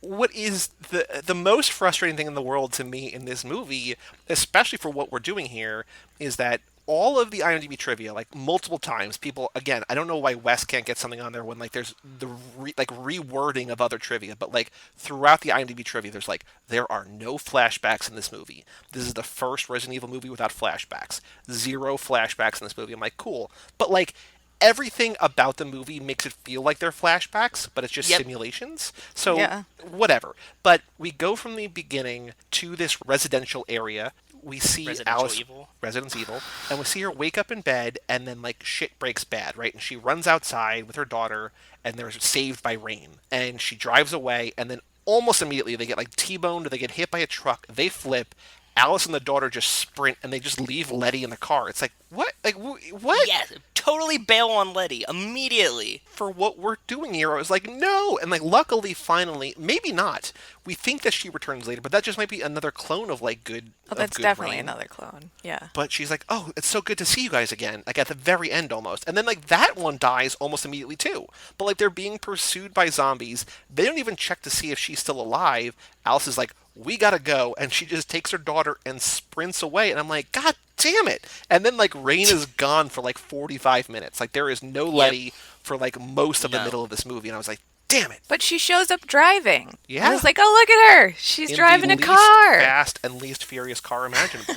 What is the most frustrating thing in the world to me in this movie, especially for what we're doing here, is that all of the IMDb trivia, like multiple times, people again. I don't know why Wes can't get something on there when like there's the rewording of other trivia, but like throughout the IMDb trivia, there's like there are no flashbacks in this movie. This is the first Resident Evil movie without flashbacks. Zero flashbacks in this movie. I'm like, cool, but like everything about the movie makes it feel like they're flashbacks, but it's just simulations. So whatever. But we go from the beginning to this residential area. We see Alice, Residence Evil, and we see her wake up in bed, and then like shit breaks bad, right? And she runs outside with her daughter, and they're saved by rain. And she drives away, and then almost immediately they get like T-boned, they get hit by a truck, they flip. Alice and the daughter just sprint, and they just leave Letty in the car. It's like, what? Like, what? Yeah, totally bail on Letty immediately. For what we're doing here, I was like, no. And like, luckily, finally, maybe not. We think that she returns later, but that just might be another clone of like good. Oh, that's definitely another clone. Yeah. But she's like, oh, it's so good to see you guys again. Like at the very end, almost. And then like that one dies almost immediately too. But like they're being pursued by zombies. They don't even check to see if she's still alive. Alice is like, we gotta go, and she just takes her daughter and sprints away, and I'm like, God damn it! And then like Rain is gone for like 45 minutes. Like there is no Letty for like most of the middle of this movie, and I was like, damn it! But she shows up driving. Yeah, I was like, oh, look at her! She's driving a car. The least fast and least furious car imaginable.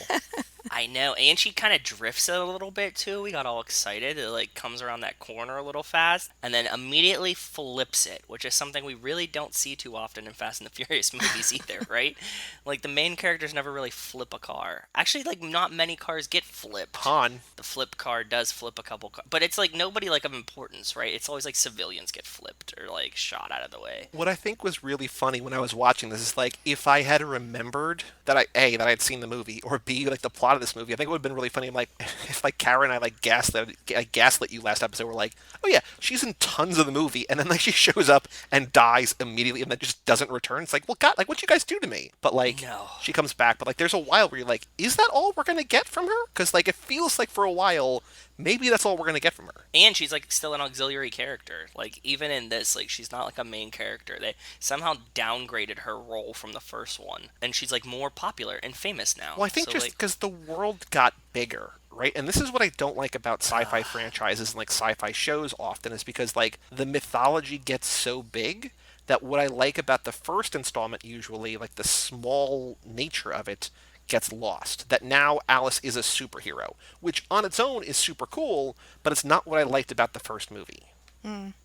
I know, and she kind of drifts it a little bit too. We got all excited. It like comes around that corner a little fast, and then immediately flips it, which is something we really don't see too often in Fast and the Furious movies either, right? Like the main characters never really flip a car. Actually, like not many cars get flipped. Han. The flip car does flip a couple cars, but it's like nobody like of importance, right? It's always like civilians get flipped or like shot out of the way. What I think was really funny when I was watching this is like if I had remembered that I had seen the movie, or B, like the plot of this movie, I think it would have been really funny. I'm like, if like Cara and I like gaslit you last episode. We're like, oh yeah, she's in tons of the movie, and then like she shows up and dies immediately, and then just doesn't return. It's like, well, God, like what'd you guys do to me? But like, she comes back. But like, there's a while where you're like, is that all we're gonna get from her? Because like, it feels like for a while, maybe that's all we're gonna get from her. And she's like still an auxiliary character. Like even in this, like she's not like a main character. They somehow downgraded her role from the first one, and she's like more popular and famous now. Well, I think just because the world got bigger, right? And this is what I don't like about sci-fi franchises and like sci-fi shows often, is because like the mythology gets so big that what I like about the first installment, usually like the small nature of it, gets lost. That now Alice is a superhero, which on its own is super cool, but it's not what I liked about the first movie.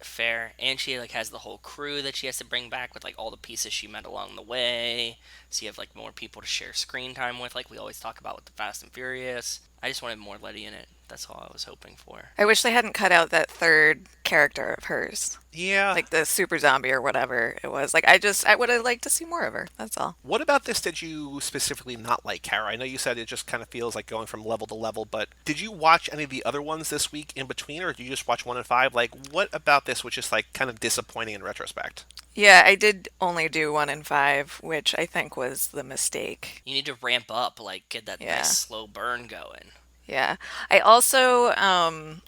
Fair. And she like has the whole crew that she has to bring back with like all the pieces she met along the way. So you have like more people to share screen time with, like we always talk about with the Fast and Furious. I just wanted more Letty in it. That's all I was hoping for. I wish they hadn't cut out that third character of hers. Yeah. Like the super zombie or whatever it was. Like, I would have liked to see more of her. That's all. What about this did you specifically not like, Cara? I know you said it just kind of feels like going from level to level, but did you watch any of the other ones this week in between, or did you just watch 1 and 5? Like, what about this was just like kind of disappointing in retrospect? Yeah, I did only do 1 and 5, which I think was the mistake. You need to ramp up, like get that nice slow burn going. Yeah. I also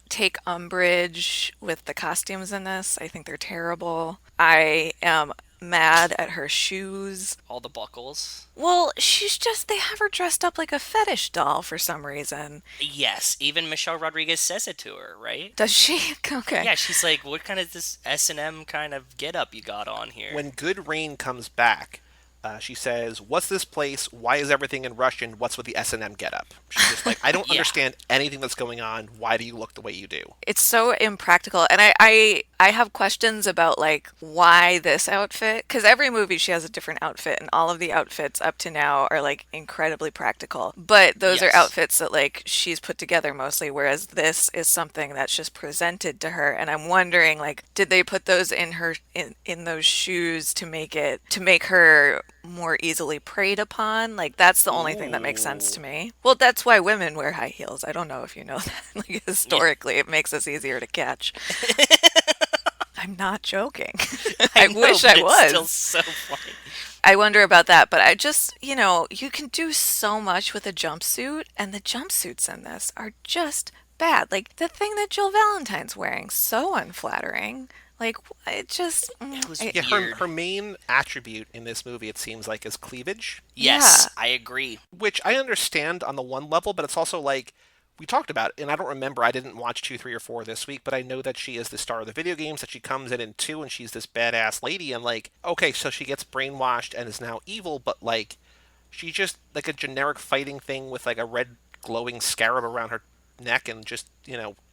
take umbrage with the costumes in this. I think they're terrible. I am mad at her shoes. All the buckles. Well, they have her dressed up like a fetish doll for some reason. Yes, even Michelle Rodriguez says it to her, right? Does she? Okay. Yeah, she's like, what kind of this S&M kind of get up you got on here? When Good Rain comes back, she says, what's this place? Why is everything in Russian? What's with the S&M getup? She's just like, I don't understand anything that's going on. Why do you look the way you do? It's so impractical. And I have questions about, like, why this outfit? Because every movie she has a different outfit, and all of the outfits up to now are, like, incredibly practical. But those are outfits that, like, she's put together mostly, whereas this is something that's just presented to her. And I'm wondering, like, did they put those in her, in those shoes to make her more easily preyed upon? Like, that's the only thing that makes sense to me. Well, that's why women wear high heels. I don't know if you know that. Like, historically, it makes us easier to catch. I'm not joking. I wish I was. It's still so funny. I wonder about that, but I just, you can do so much with a jumpsuit, and the jumpsuits in this are just bad. Like, the thing that Jill Valentine's wearing, so unflattering. Like, it just... It was weird. Her main attribute in this movie, it seems like, is cleavage. Yes, I agree. Which I understand on the one level, but it's also like, we talked about it, and I don't remember, I didn't watch 2, 3, or 4 this week, but I know that she is the star of the video games, that she comes in 2, and she's this badass lady, and like, okay, so she gets brainwashed and is now evil, but like, she's just like a generic fighting thing with like a red glowing scarab around her neck and just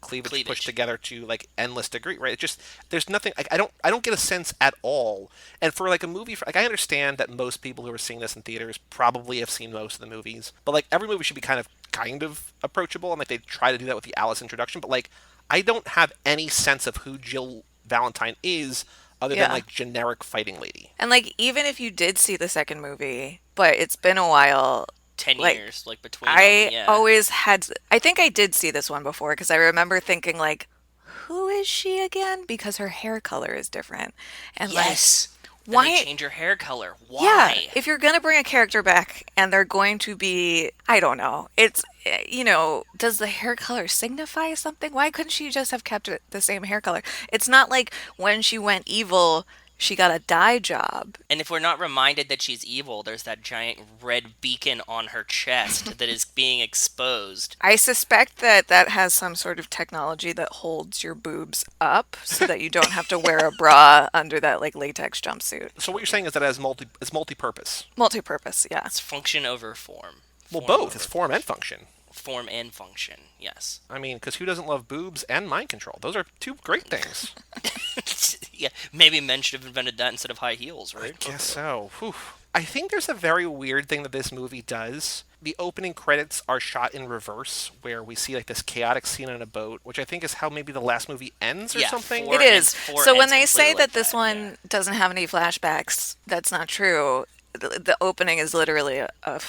cleavage pushed together to like endless degree, right? It just, there's nothing, like, I don't get a sense at all. And for like a movie, like, I understand that most people who are seeing this in theaters probably have seen most of the movies, but like every movie should be kind of approachable, and like they try to do that with the Alice introduction, but like I don't have any sense of who Jill Valentine is other than like generic fighting lady. And like even if you did see the second movie, but it's been a while, 10 like, years, like, between I them, yeah. always had, I think I did see this one before because I remember thinking like, who is she again? Because her hair color is different. And Yes. like, why They change her hair color? Why? Yeah, if you're gonna bring a character back and they're going to be, I don't know, it's, does the hair color signify something? Why couldn't she just have kept it the same hair color? It's not like when she went evil, she got a dye job. And if we're not reminded that she's evil, there's that giant red beacon on her chest that is being exposed. I suspect that that has some sort of technology that holds your boobs up so that you don't have to wear a bra under that like latex jumpsuit. So what you're saying is that it's multi-purpose. Multi-purpose, yeah. It's function over form. Well, Form both. over It's form and function. form and function, yes. I mean, because who doesn't love boobs and mind control? Those are two great things. Yeah, maybe men should have invented that instead of high heels, right? Guess so. Whew. I think there's a very weird thing that this movie does. The opening credits are shot in reverse, where we see like this chaotic scene on a boat, which I think is how maybe the last movie ends or Yeah, something. four It is. four So when ends they say completely like that this one doesn't have any flashbacks, that's not true. The opening is literally a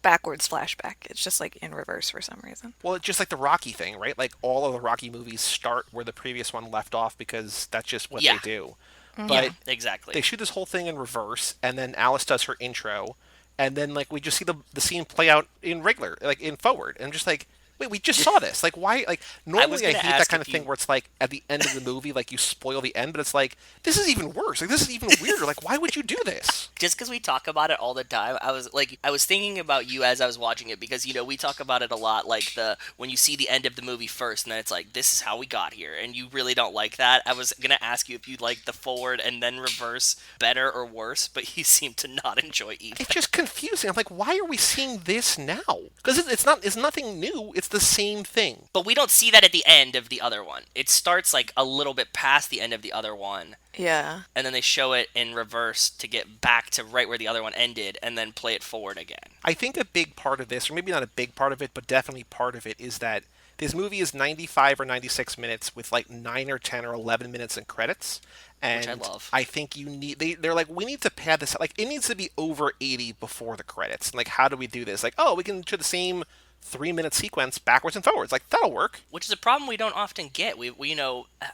backwards flashback. It's just like in reverse for some reason. Well, it's just like the Rocky thing, right? Like all of the Rocky movies start where the previous one left off because that's just what Yeah. they do. Mm-hmm. But exactly. they shoot this whole thing in reverse, and then Alice does her intro, and then like we just see the scene play out in regular, like in forward, and I'm just like, wait, we just saw this. Like, why? Like, normally I gonna hate that ask kind of if thing you- where it's like at the end of the movie, like you spoil the end, but it's like this is even worse. Like, this is even weirder. Like, why would you do this? Just because we talk about it all the time, I was thinking about you as I was watching it because we talk about it a lot, like when you see the end of the movie first and then it's like this is how we got here, and you really don't like that. I was gonna ask you if you like the forward and then reverse better or worse, but you seem to not enjoy either. It's just confusing. I'm like, why are we seeing this now? Because it's nothing new. It's the same thing. But we don't see that at the end of the other one. It starts like a little bit past the end of the other one, Yeah. and then they show it in reverse to get back to right where the other one ended, and then play it forward again. I think a big part of this, or maybe not a big part of it, but definitely part of it, is that this movie is 95 or 96 minutes with like 9 or 10 or 11 minutes in credits. And Which I love. I think they're like, we need to pad this, like it needs to be over 80 before the credits. And like, how do we do this? Like, oh, we can do the same 3-minute sequence backwards and forwards. Like, that'll work. Which is a problem we don't often get. We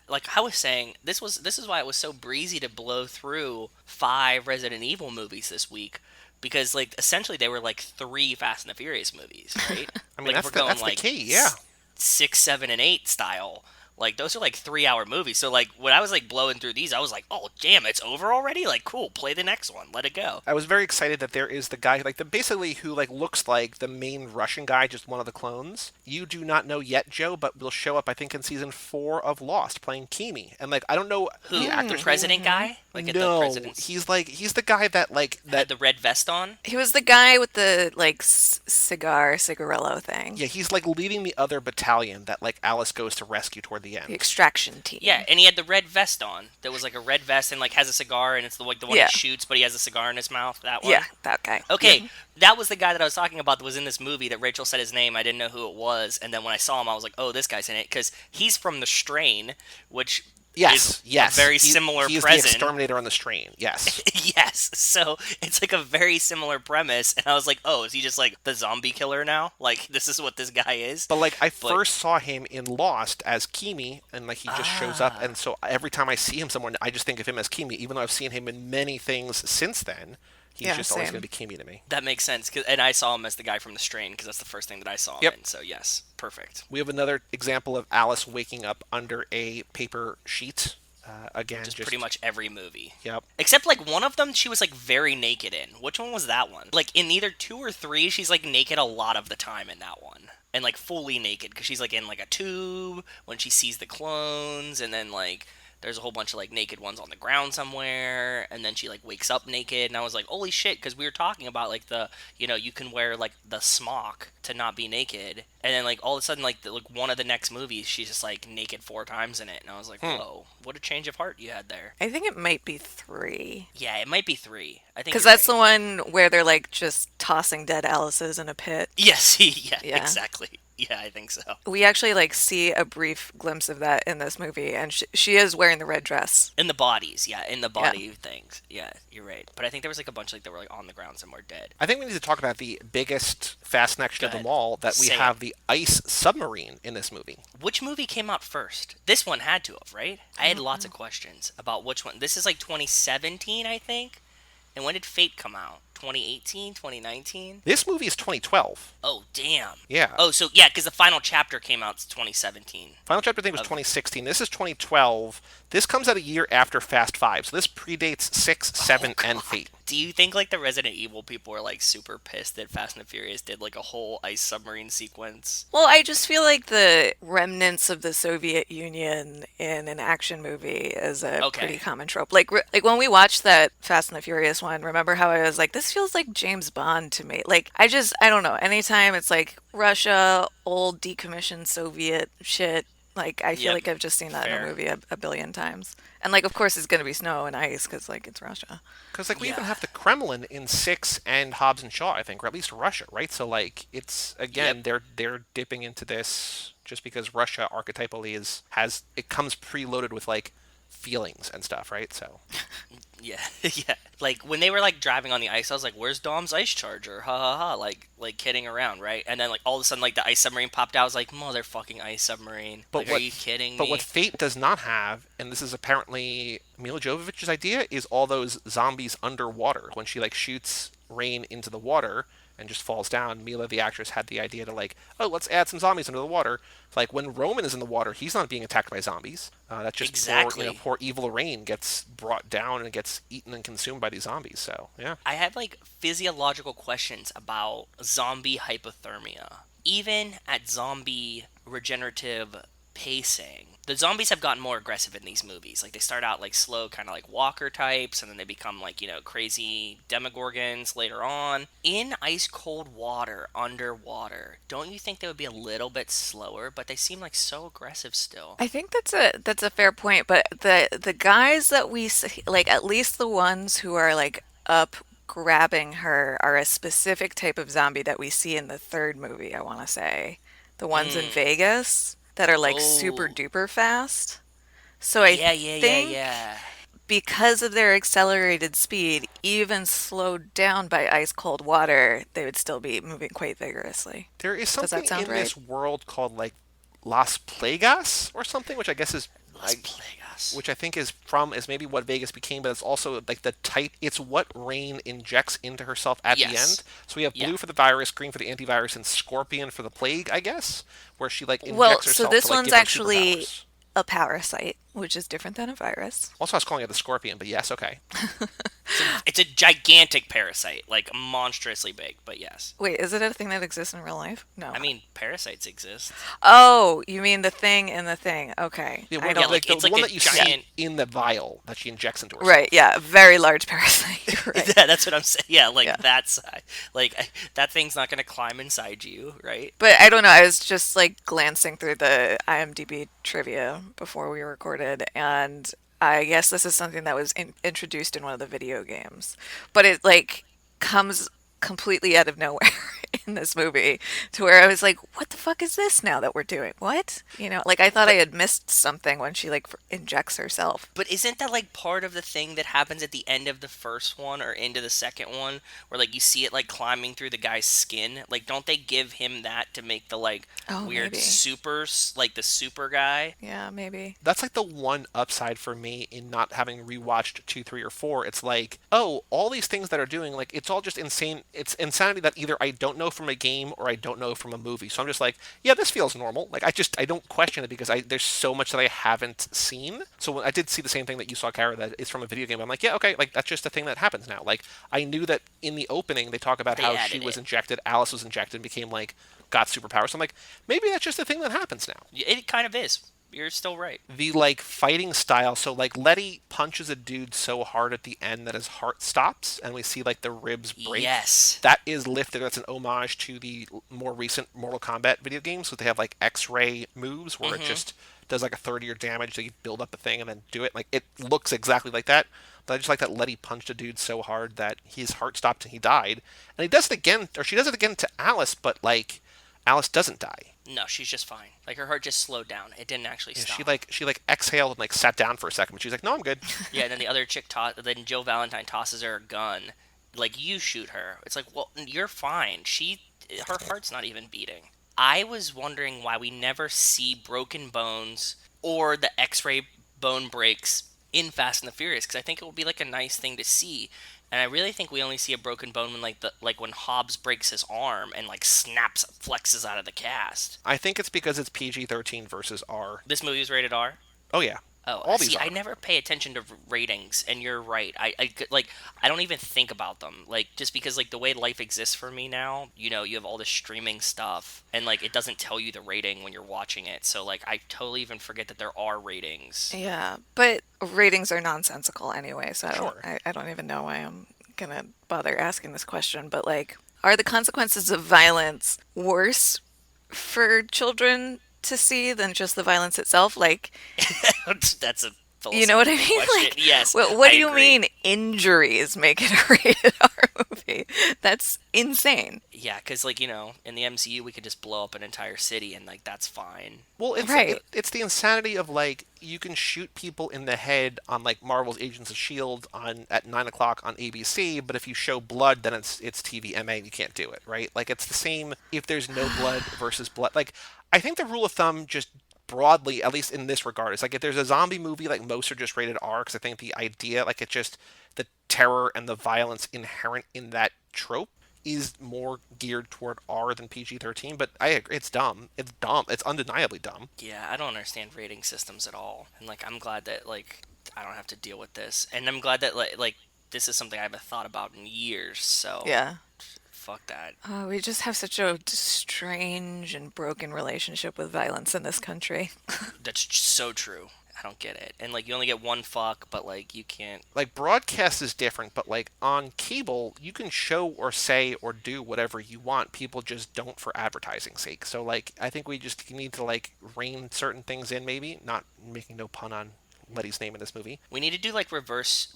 like I was saying, this is why it was so breezy to blow through 5 Resident Evil movies this week, because like essentially they were like 3 Fast and the Furious movies, right? I mean, like, that's the key, yeah. 6, 7, and 8 style. Like, those are like 3-hour movies. So like when I was like blowing through these, I was like, oh damn, it's over already. Like, cool, play the next one, let it go. I was very excited that there is the guy, like basically who like looks like the main Russian guy, just one of the clones. You do not know yet, Joe, but will show up I think in season 4 of Lost, playing Kimi. And like I don't know Who, the actor's the president guy? Like at the no, president's he's the guy that like had that. the red vest on. He was the guy with the like cigarillo thing. Yeah, he's like leading the other battalion that like Alice goes to rescue toward the end. The extraction team. Yeah, and he had the red vest on. There was like a red vest and like has a cigar, and it's the one Yeah. he shoots, but he has a cigar in his mouth. That one. Yeah, that guy. Okay, that was the guy that I was talking about that was in this movie that Rachel said his name. I didn't know who it was, and then when I saw him, I was like, oh, this guy's in it because he's from The Strain, which Yes, is yes. a very similar He's present. the exterminator on the strain. Yes. Yes, so it's like a very similar premise, and I was like, oh, is he just like the zombie killer now? Like, this is what this guy is? But like I first saw him in Lost as Kimi, and like he just shows up, and so every time I see him somewhere, I just think of him as Kimi, even though I've seen him in many things since then. He's Yeah, just always same. going to be Kimi to me. That makes sense, and I saw him as the guy from The Strain, because that's the first thing that I saw him Yep. in, so yes, perfect. We have another example of Alice waking up under a paper sheet. Again, Just pretty much every movie. Yep. Except like one of them she was like very naked in. Which one was that one? Like in either 2 or 3 she's like naked a lot of the time in that one. and like fully naked because she's like in like a tube when she sees the clones, and then like there's a whole bunch of like naked ones on the ground somewhere, and then she like wakes up naked, and I was like, holy shit, because we were talking about like the, you can wear like the smock to not be naked, and then like all of a sudden like one of the next movies she's just like naked 4 times in it, and I was like, whoa, what a change of heart you had there. I think it might be 3. Yeah, it might be 3. I think Because you're that's right. the one where they're like just tossing dead Alice's in a pit. Yes, yeah, Yeah. exactly. Yeah, I think so. We actually like see a brief glimpse of that in this movie, and she is wearing the red dress. In the bodies, yeah, in the Yeah. body things. Yeah, you're right. But I think there was like a bunch like that were like on the ground somewhere dead. I think we need to talk about the biggest fast connection Go of them ahead. all, that we Say have it. the ice submarine in this movie. Which movie came out first? This one had to have, right? I had lots of questions about which one. This is like 2017, I think. And when did Fate come out? 2018, 2019? This movie is 2012. Oh, damn. Yeah. Oh, so yeah, because the final chapter came out 2017. Final chapter, I think, was Of- 2016. This is 2012. This comes out a year after Fast 5, so this predates 6, 7, and Fate. Do you think like the Resident Evil people were like super pissed that Fast and the Furious did like a whole ice submarine sequence? Well, I just feel like the remnants of the Soviet Union in an action movie is a Okay. pretty common trope. Like when we watched that Fast and the Furious one, remember how I was like, this feels like James Bond to me. Like I don't know. Anytime it's like Russia, old decommissioned Soviet shit, like I feel Yep. like I've just seen that in Fair. a movie a billion times. And like, of course, it's gonna be snow and ice because like it's Russia. Because like we even Yeah. have the Kremlin in 6 and Hobbs and Shaw, I think, or at least Russia, right? So like it's again Yep. they're dipping into this just because Russia archetypally has it comes preloaded with like feelings and stuff, right? So Yeah, yeah. Like when they were like driving on the ice, I was like, "Where's Dom's ice charger?" Ha ha ha! Like kidding around, right? And then like all of a sudden, like the ice submarine popped out. I was like, "Motherfucking ice submarine!" Like, are you kidding but me? what Fate does not have, and this is apparently Mila Jovovich's idea, is all those zombies underwater. When she like shoots Rain into the water and just falls down, Mila the actress had the idea to like, oh, let's add some zombies under the water. Like when Roman is in the water, he's not being attacked by zombies. That's just Exactly. poor evil Rain gets brought down and gets eaten and consumed by these zombies. So yeah. I had like physiological questions about zombie hypothermia. Even at zombie regenerative pacing, the zombies have gotten more aggressive in these movies. Like they start out like slow, kind of like walker types, and then they become like, crazy demogorgons later on. In ice cold water, underwater, don't you think they would be a little bit slower? But they seem like so aggressive still. I think that's a fair point, but the guys that we see, like at least the ones who are like up grabbing her are a specific type of zombie that we see in the third movie, I want to say. The ones in Vegas that are like super Oh, duper fast. So I yeah, yeah, yeah, think yeah. because of their accelerated speed, even slowed down by ice cold water, they would still be moving quite vigorously. There is Does something that sound in right? this world called like Las Plagas or something, which I guess is Las Plagas. which I think is maybe what Vegas became, but it's also like the type. It's what Rain injects into herself at the Yes. end. So we have Yeah. blue for the virus, green for the antivirus, and scorpion for the plague, I guess, where she like Well, injects so herself this to like one's give her actually superpowers. a parasite, which is different than a virus. Also, I was calling it the scorpion, but yes, okay. It's a gigantic parasite, like monstrously big, but yes. Wait, is it a thing that exists in real life? No. I mean, parasites exist. Oh, you mean the thing in the thing. Okay. The I one, don't. like, the it's like one a that you giant- see in the vial that she injects into herself. Right, yeah. Very large parasite. Right. Yeah, that's what I'm saying. Yeah, like Yeah. that size. That thing's not gonna climb inside you, right? But I don't know. I was just like glancing through the IMDb trivia before we recorded, and I guess this is something that was introduced in one of the video games. But it like comes completely out of nowhere in this movie to where I was like, what the fuck is this now that we're doing? What? Like I thought I had missed something when she like injects herself. But isn't that like part of the thing that happens at the end of the first one or into the second one, where like you see it like climbing through the guy's skin? Like, don't they give him that to make the like Oh, weird maybe. like the super guy? Yeah, maybe. That's like the one upside for me in not having rewatched 2, 3, or 4. It's like, oh, all these things that are doing, like, it's all just insane. It's insanity that either I don't know know from a game or I don't know from a movie. So I'm just like, yeah, this feels normal. Like I don't question it because there's so much that I haven't seen. So when I did see the same thing that you saw, Cara, that is from a video game. I'm like, yeah, okay, like that's just a thing that happens now. Like I knew that in the opening they talk about They how she added was it. injected, Alice was injected, and became like got superpowers. So I'm like, maybe that's just a thing that happens now. It kind of is. You're still right. The like fighting style, so like Letty punches a dude so hard at the end that his heart stops and we see like the ribs break. Yes. That is lifted. That's an homage to the more recent Mortal Kombat video games. So they have like X-ray moves where it just does like a third of your damage. So you build up a thing and then do it. Like it looks exactly like that. But I just like that Letty punched a dude so hard that his heart stopped and he died. And he does it again, or she does it again to Alice, but like Alice doesn't die. No, she's just fine. Like her heart just slowed down. It didn't actually Yeah, stop. she exhaled and like sat down for a second, but she's like, no, I'm good. Yeah, and then the other chick then Jill Valentine tosses her a gun. Like, you shoot her. It's like, well, you're fine. Her heart's not even beating. I was wondering why we never see broken bones or the X-ray bone breaks in Fast and the Furious, because I think it would be like a nice thing to see. And I really think we only see a broken bone when like when Hobbs breaks his arm and like flexes out of the cast. I think it's because it's PG-13 versus R. This movie was rated R. Oh yeah, Oh, all see, these I are. never pay attention to ratings, and you're right. Like, I don't even think about them. Like, just because, like, the way life exists for me now, you know, you have all this streaming stuff, and, like, it doesn't tell you the rating when you're watching it. So, like, I totally even forget that there are ratings. Yeah, but ratings are nonsensical anyway, so Sure. I don't even know why I'm gonna bother asking this question. But like, are the consequences of violence worse for children to see than just the violence itself? Like, That's a you know what I philosophical mean? question. Like, Yes, what I do you agree. mean injuries make it a rated R movie? That's insane. Yeah, because, like, you know, in the MCU, we could just blow up an entire city, and, like, that's fine. Well, Right. it's the insanity of like you can shoot people in the head on like Marvel's Agents of Shield on at 9 o'clock on ABC, but if you show blood, then it's TVMA and you can't do it, right? Like it's the same if there's no blood versus blood. Like I think the rule of thumb just broadly, at least in this regard, is like if there's a zombie movie, like most are just rated R because I think the idea, like it's just the terror and the violence inherent in that trope is more geared toward R than PG-13, but I agree, it's dumb. It's dumb. It's undeniably dumb. Yeah, I don't understand rating systems at all. And, like, I'm glad that, like, I don't have to deal with this. And I'm glad that, like this is something I haven't thought about in years, so Yeah. fuck that. We just have such a strange and broken relationship with violence in this country. That's so true. I don't get it. And, like, you only get one fuck, but, like, you can't. Like broadcast is different, but like on cable, you can show or say or do whatever you want. People just don't for advertising sake. So like I think we just need to like rein certain things in maybe, not making no pun on Letty's name in this movie. We need to do, like, reverse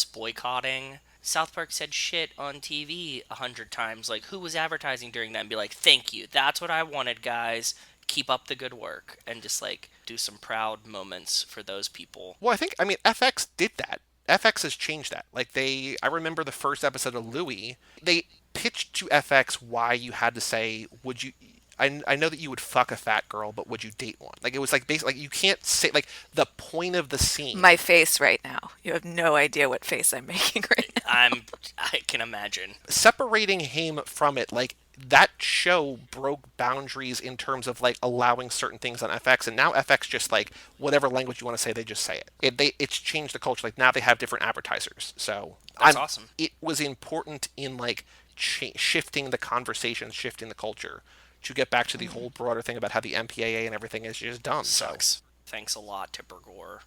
boycotting. South Park said shit on TV 100 times. Like, who was advertising during that? And be like, thank you. That's what I wanted, guys. Keep up the good work. And just, like, do some proud moments for those people. Well, I mean FX did that. FX has changed that. Like I remember the first episode of Louie, they pitched to FX why you had to say, would you I know that you would fuck a fat girl, but would you date one? Like it was like basically like you can't say like the point of the scene. My face right now. You have no idea what face I'm making right now. I can imagine. Separating him from it, like that show broke boundaries in terms of like allowing certain things on FX, and now FX just like whatever language you want to say, they just say it. It's changed the culture. Like now they have different advertisers. So That's awesome. It was important in like shifting the conversation, shifting the culture to get back to the whole broader thing about how the MPAA and everything is just dumb. Sucks. Thanks a lot, Tipper Gore.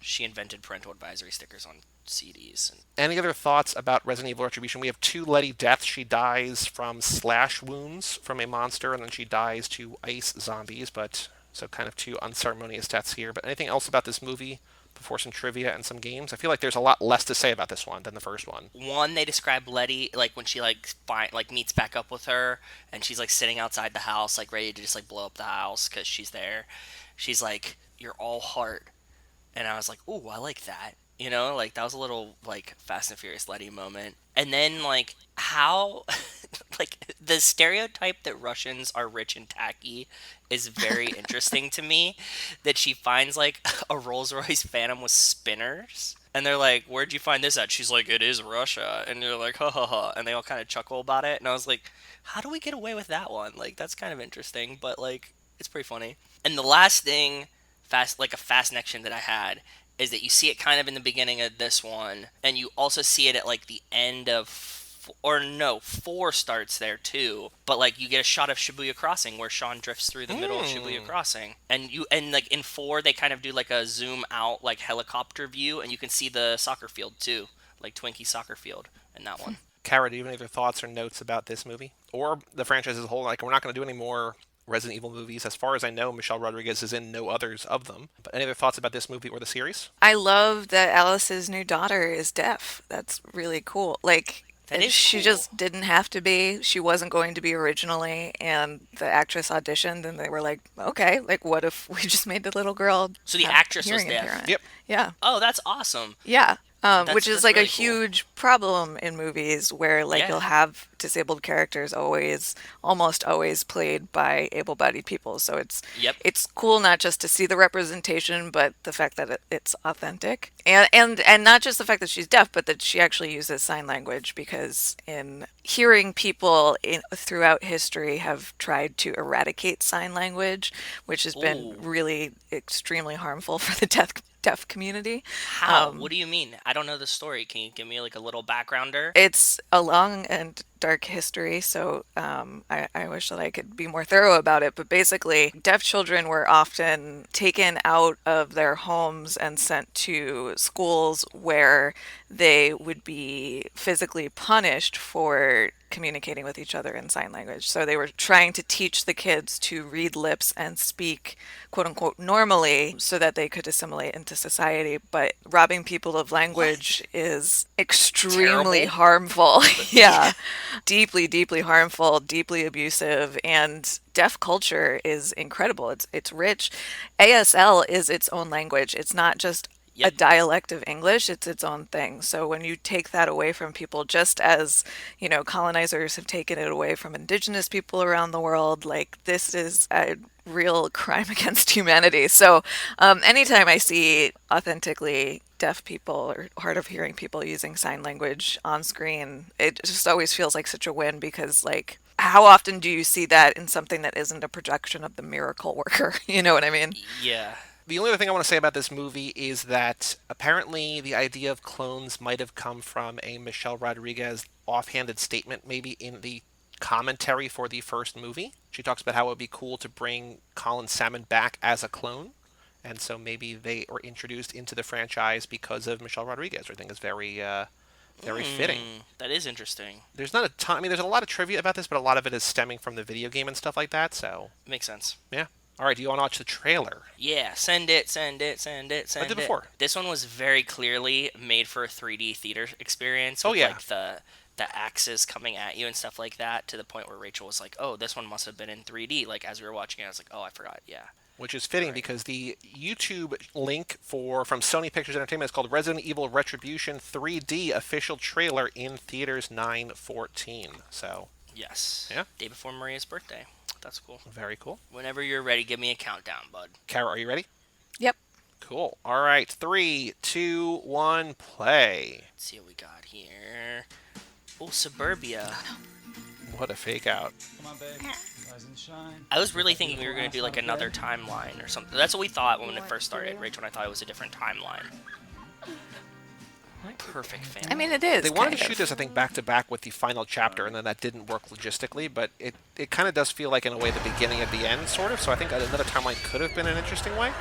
She invented parental advisory stickers on CDs. And Any other thoughts about Resident Evil Retribution? We have two Letty deaths. She dies from slash wounds from a monster, and then she dies to ice zombies, but so kind of two unceremonious deaths here. But anything else about this movie before some trivia and some games? I feel like there's a lot less to say about this one than the first one. one, they describe Letty, like, when she, like, meets back up with her, and she's, like, sitting outside the house, like, ready to just, like, blow up the house because she's there. She's like, you're all heart. And I was like, ooh, I like that. You know, like, that was a little, like, Fast and Furious Letty moment. And then, like, how, like, the stereotype that Russians are rich and tacky is very interesting to me. That she finds, like, a Rolls Royce Phantom with spinners. And they're like, "Where'd you find this at?" She's like, "It is Russia." And you're like, "Ha ha ha!" And they all kind of chuckle about it. And I was like, "How do we get away with that one? Like, that's kind of interesting, but like, it's pretty funny." And the last thing, a fast connection that I had is that you see it kind of in the beginning of this one, and you also see it at like the end of. Or no, 4 starts there too. But like you get a shot of Shibuya Crossing where Sean drifts through the middle of Shibuya Crossing, and like in 4 they kind of do like a zoom out like helicopter view, and you can see the soccer field too, like Twinkie soccer field in that one. Cara, do you have any other thoughts or notes about this movie or the franchise as a whole? Like, we're not going to do any more Resident Evil movies. As far as I know, Michelle Rodriguez is in no others of them. But any other thoughts about this movie or the series? I love that Alice's new daughter is deaf. That's really cool. Like, That is she cool. just didn't have to be. She wasn't going to be originally, and the actress auditioned, and they were like, "Okay, like, what if we just made the little girl So the have actress was hearing deaf. impairment?" Yep. Yeah, Oh, that's awesome. yeah. Which is That's like a really cool. huge problem in movies where like Yeah. you'll have disabled characters almost always played by able-bodied people. So Yep. it's cool not just to see the representation, but the fact that it's authentic, and not just the fact that she's deaf, but that she actually uses sign language, because in hearing people throughout history have tried to eradicate sign language, which has been Ooh. really extremely harmful for the deaf community. How? What do you mean? I don't know the story. Can you give me like a little backgrounder? It's a long and dark history, so I wish that I could be more thorough about it. But basically, deaf children were often taken out of their homes and sent to schools where they would be physically punished for communicating with each other in sign language. So they were trying to teach the kids to read lips and speak quote unquote normally so that they could assimilate into society. But robbing people of language is extremely Terrible. harmful. Yeah. Deeply, deeply harmful, deeply abusive, and deaf culture is incredible. It's rich. ASL is its own language. It's not just a Yep. dialect of English, it's its own thing. So when you take that away from people, just as, colonizers have taken it away from indigenous people around the world, like this is a real crime against humanity. So anytime I see authentically deaf people or hard of hearing people using sign language on screen, it just always feels like such a win, because like how often do you see that in something that isn't a projection of the miracle worker? You know what I mean? Yeah. The only other thing I want to say about this movie is that apparently the idea of clones might have come from a Michelle Rodriguez offhanded statement, maybe in the commentary for the first movie. She talks about how it would be cool to bring Colin Salmon back as a clone. And so maybe they were introduced into the franchise because of Michelle Rodriguez, which I think is very fitting. That is interesting. There's not a ton. I mean, there's a lot of trivia about this, but a lot of it is stemming from the video game and stuff like that. So Makes sense. yeah. All right. Do you want to watch the trailer? Yeah, send it, send it, send it, send did it. before. This one was very clearly made for a 3D theater experience. Oh, With, yeah. Like the axes coming at you and stuff like that, to the point where Rachel was like, "Oh, this one must have been in 3D." Like as we were watching it, I was like, "Oh, I forgot." Yeah. Which is fitting because the YouTube link from Sony Pictures Entertainment is called Resident Evil Retribution 3D official trailer in theaters 9/14. So Yes. Yeah. Day before Maria's birthday. That's cool. very cool. Whenever you're ready, give me a countdown, bud. Cara, are you ready? Yep. Cool. All right. 3, 2, 1, play. Let's see what we got here. Oh, Suburbia. What a fake out. Come on, babe. Rise and shine. I was really thinking we were going to do like another timeline or something. That's what we thought when it first started. Rachel and I thought it was a different timeline. Perfect family. I mean, it is. They wanted to kind shoot of. this, I think, back to back with the final chapter, and then that didn't work logistically. But it kind of does feel like, in a way, the beginning of the end, sort of. So I think another timeline could have been an interesting way.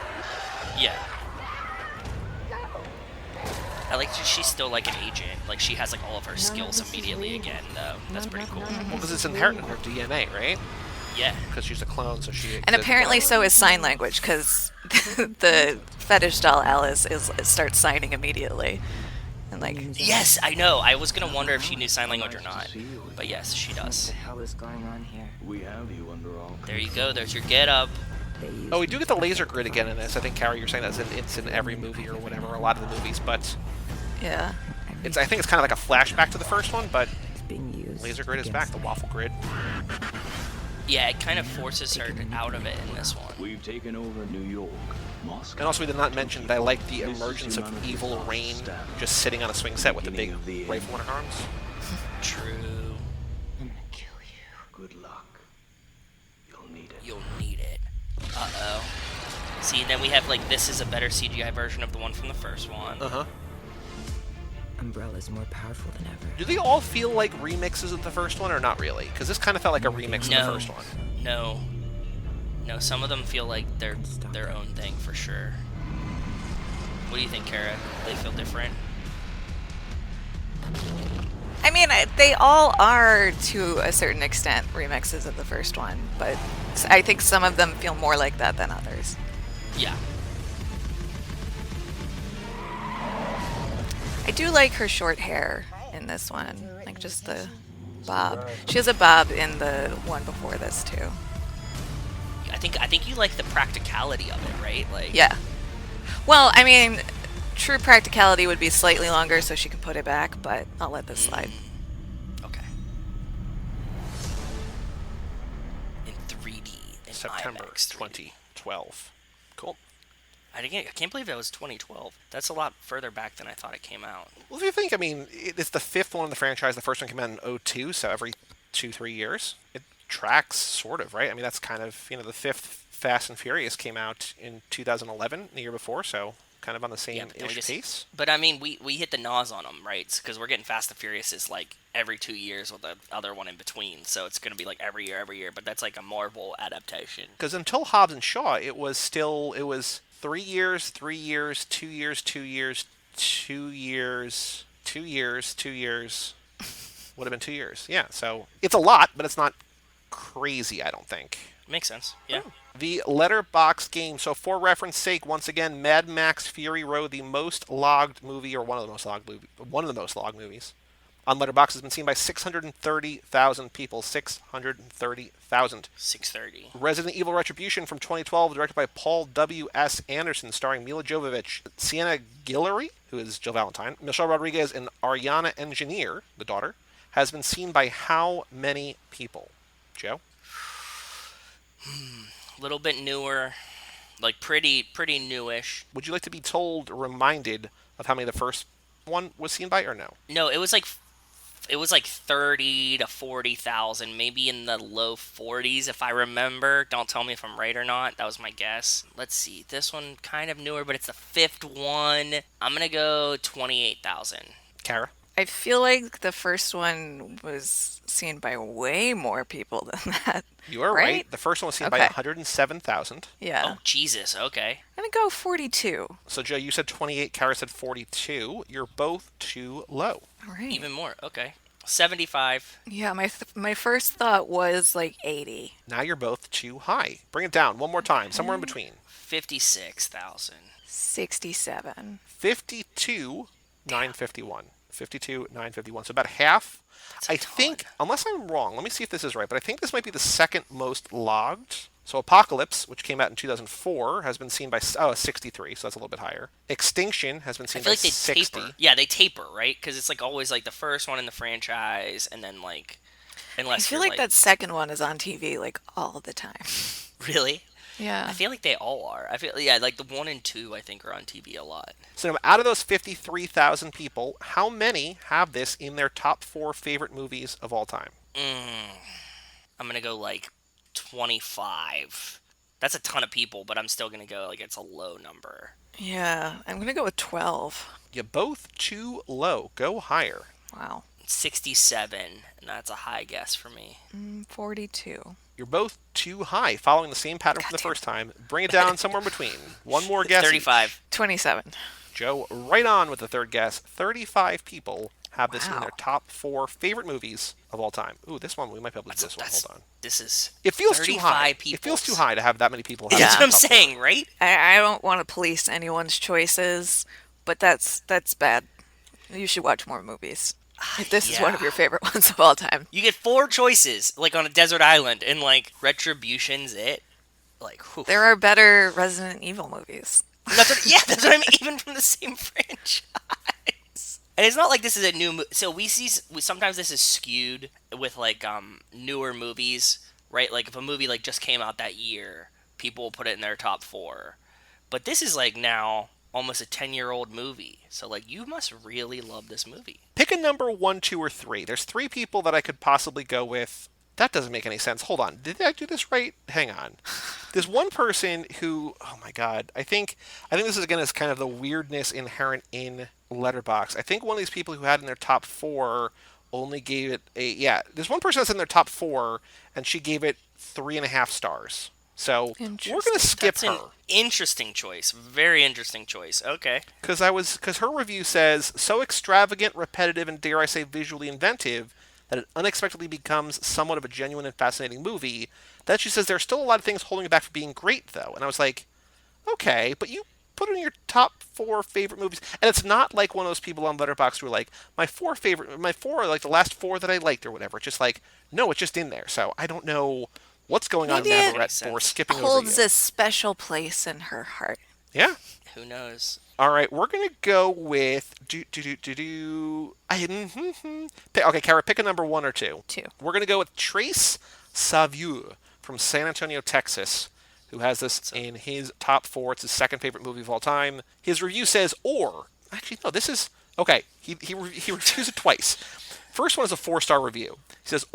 Yeah. I like that she's still like an agent. Like she has like all of her skills immediately again, though. That's pretty cool. Well, because it's inherent in her DNA, right? Yeah. Because she's a clone, so she. And apparently so is sign language, because the fetish doll Alice starts signing immediately. And like, Yes, I know. I was gonna wonder if she knew sign language or not, but yes, she does. What the hell is going on here? We have you under all. There you go. There's your get up. They use Oh, we do get the laser grid again in this. I think, Carrie, you're saying it's in every movie or whatever, a lot of the movies, but yeah. I think it's kind of like a flashback to the first one, but it's being used. laser grid is back, against the me. waffle grid. Yeah, it kind of forces her out of it in this one. We've taken over New York, Moscow. And also, we did not mention that I like the emergence of Evil Rain just sitting on a swing set with the big rifle in her arms. True. I'm gonna kill you. Good luck. You'll need it. You'll need it. Uh-oh. See, then we have, like, this is a better CGI version of the one from the first one. Uh-huh. Umbrella's more powerful than ever. Do they all feel like remixes of the first one, or not really? Because this kind of felt like a remix of the first one. No. No, some of them feel like they're their own thing for sure. What do you think, Cara? They feel different? I mean, they all are, to a certain extent, remixes of the first one, but I think some of them feel more like that than others. Yeah. I do like her short hair in this one, like just the bob. She has a bob in the one before this too. I think you like the practicality of it, right? Like, Yeah. Well, I mean, true practicality would be slightly longer so she can put it back, but I'll let this slide. Okay. In 3D. In September IMAX 3D. 2012. Cool. I can't believe that was 2012. That's a lot further back than I thought it came out. Well, if you think, I mean, it's the fifth one in the franchise. The first one came out in 2002, so every 2-3 years. It tracks, sort of, right? I mean, that's kind of, the fifth Fast and Furious came out in 2011, the year before, so kind of on the same-ish pace. But, I mean, we hit the NOS on them, right? Because we're getting Fast and Furious is, like, every 2 years with the other one in between, so it's going to be, like, every year, but that's, like, a Marvel adaptation. Because until Hobbs and Shaw, it was 3 years, 3 years, 2 years, 2 years, 2 years, 2 years, 2 years. Would have been 2 years. Yeah, so it's a lot, but it's not crazy, I don't think. Makes sense. Yeah. The Letterboxd game. So for reference sake, once again, Mad Max Fury Road, the most logged movie, or one of the most logged movies on Letterboxd, has been seen by 630,000 people. 630,000. 630. Resident Evil Retribution from 2012, directed by Paul W.S. Anderson, starring Mila Jovovich, Sienna Guillory, who is Jill Valentine, Michelle Rodriguez, and Ariana Engineer, the daughter, has been seen by how many people? Joe? A little bit newer, like pretty newish. Would you like to be reminded of how many the first one was seen by, or no? No, it was like 30 to 40,000, maybe in the low 40s if I remember. Don't tell me if I'm right or not. That was my guess. Let's see. This one kind of newer, but it's the fifth one. I'm gonna go 28,000. Cara? I feel like the first one was seen by way more people than that. You are right. The first one was seen by 107,000. Yeah. Oh, Jesus. Okay. I'm going to go 42. So, Joe, you said 28. Cara said 42. You're both too low. All right. Even more. Okay. 75. Yeah, my first thought was like 80. Now you're both too high. Bring it down one more time. Somewhere in between. 56,000. 67. 52,951. 52,951. So about half. That's a ton. think, unless I'm wrong, let me see if this is right, but I think this might be the second most logged. So Apocalypse, which came out in 2004, has been seen by 63, so that's a little bit higher. Extinction has been seen by 60. Taper. Yeah, they taper, right? Because it's like always like the first one in the franchise, and then like, unless I feel like that second one is on TV like all the time. Really. Yeah. I feel like they all are. Like the 1 and 2 I think are on TV a lot. So out of those 53,000 people, how many have this in their top 4 favorite movies of all time? I'm gonna go like 25. That's a ton of people, but I'm still gonna go like it's a low number. Yeah, I'm going to go with 12. You're both too low. Go higher. Wow. 67, and that's a high guess for me. 42. You're both too high, following the same pattern from the first time. Bring it down somewhere in between. One more guess. 35. 27. Joe, right on with the third guess. 35 people have this in Wow. their top 4 favorite movies of all time. Ooh, this one, we might be able to do this one. Hold on. This is. It feels too 35 high. people. It feels too high to have that many people. Have That's it what in I'm the top saying, right? I don't want to police anyone's choices, but that's bad. You should watch more movies. If this is one of your favorite ones of all time. You get 4 choices, like on a desert island, and like Retribution's it. Like, whew. There are better Resident Evil movies. That's what I mean, even from the same franchise. And it's not like this is a new so sometimes this is skewed with like newer movies right? Like if a movie like just came out that year, people will put it in their top 4. But this is like now almost a 10-year-old movie. So like you must really love this movie. Pick a number 1, 2, or 3. There's 3 people that I could possibly go with. That doesn't make any sense. Hold on. Did I do this right? Hang on. There's one person who, oh my god, I think this is again is kind of the weirdness inherent in Letterboxd. I think one of these people who had in their top 4 only gave it there's one person that's in their top 4 and she gave it 3.5 stars. So we're gonna skip That's her. an interesting choice. Very interesting choice. Okay. Because her review says so extravagant, repetitive, and dare I say visually inventive that it unexpectedly becomes somewhat of a genuine and fascinating movie. That she says there are still a lot of things holding it back from being great, though. And I was like, okay, but you put it in your top 4 favorite movies, and it's not like one of those people on Letterboxd who are like my 4 are like the last 4 that I liked or whatever. It's just like no, it's just in there. So I don't know what's going on in Navarette for skipping over you. Holds a special place in her heart. Yeah. Who knows? All right, we're gonna go with Okay, Cara, pick a number 1 or 2. 2. We're gonna go with Trace Savure from San Antonio, Texas, who has this in his top 4. It's his second favorite movie of all time. His review says, actually no, this is okay. He reviews it twice. First one is a 4-star review. He says,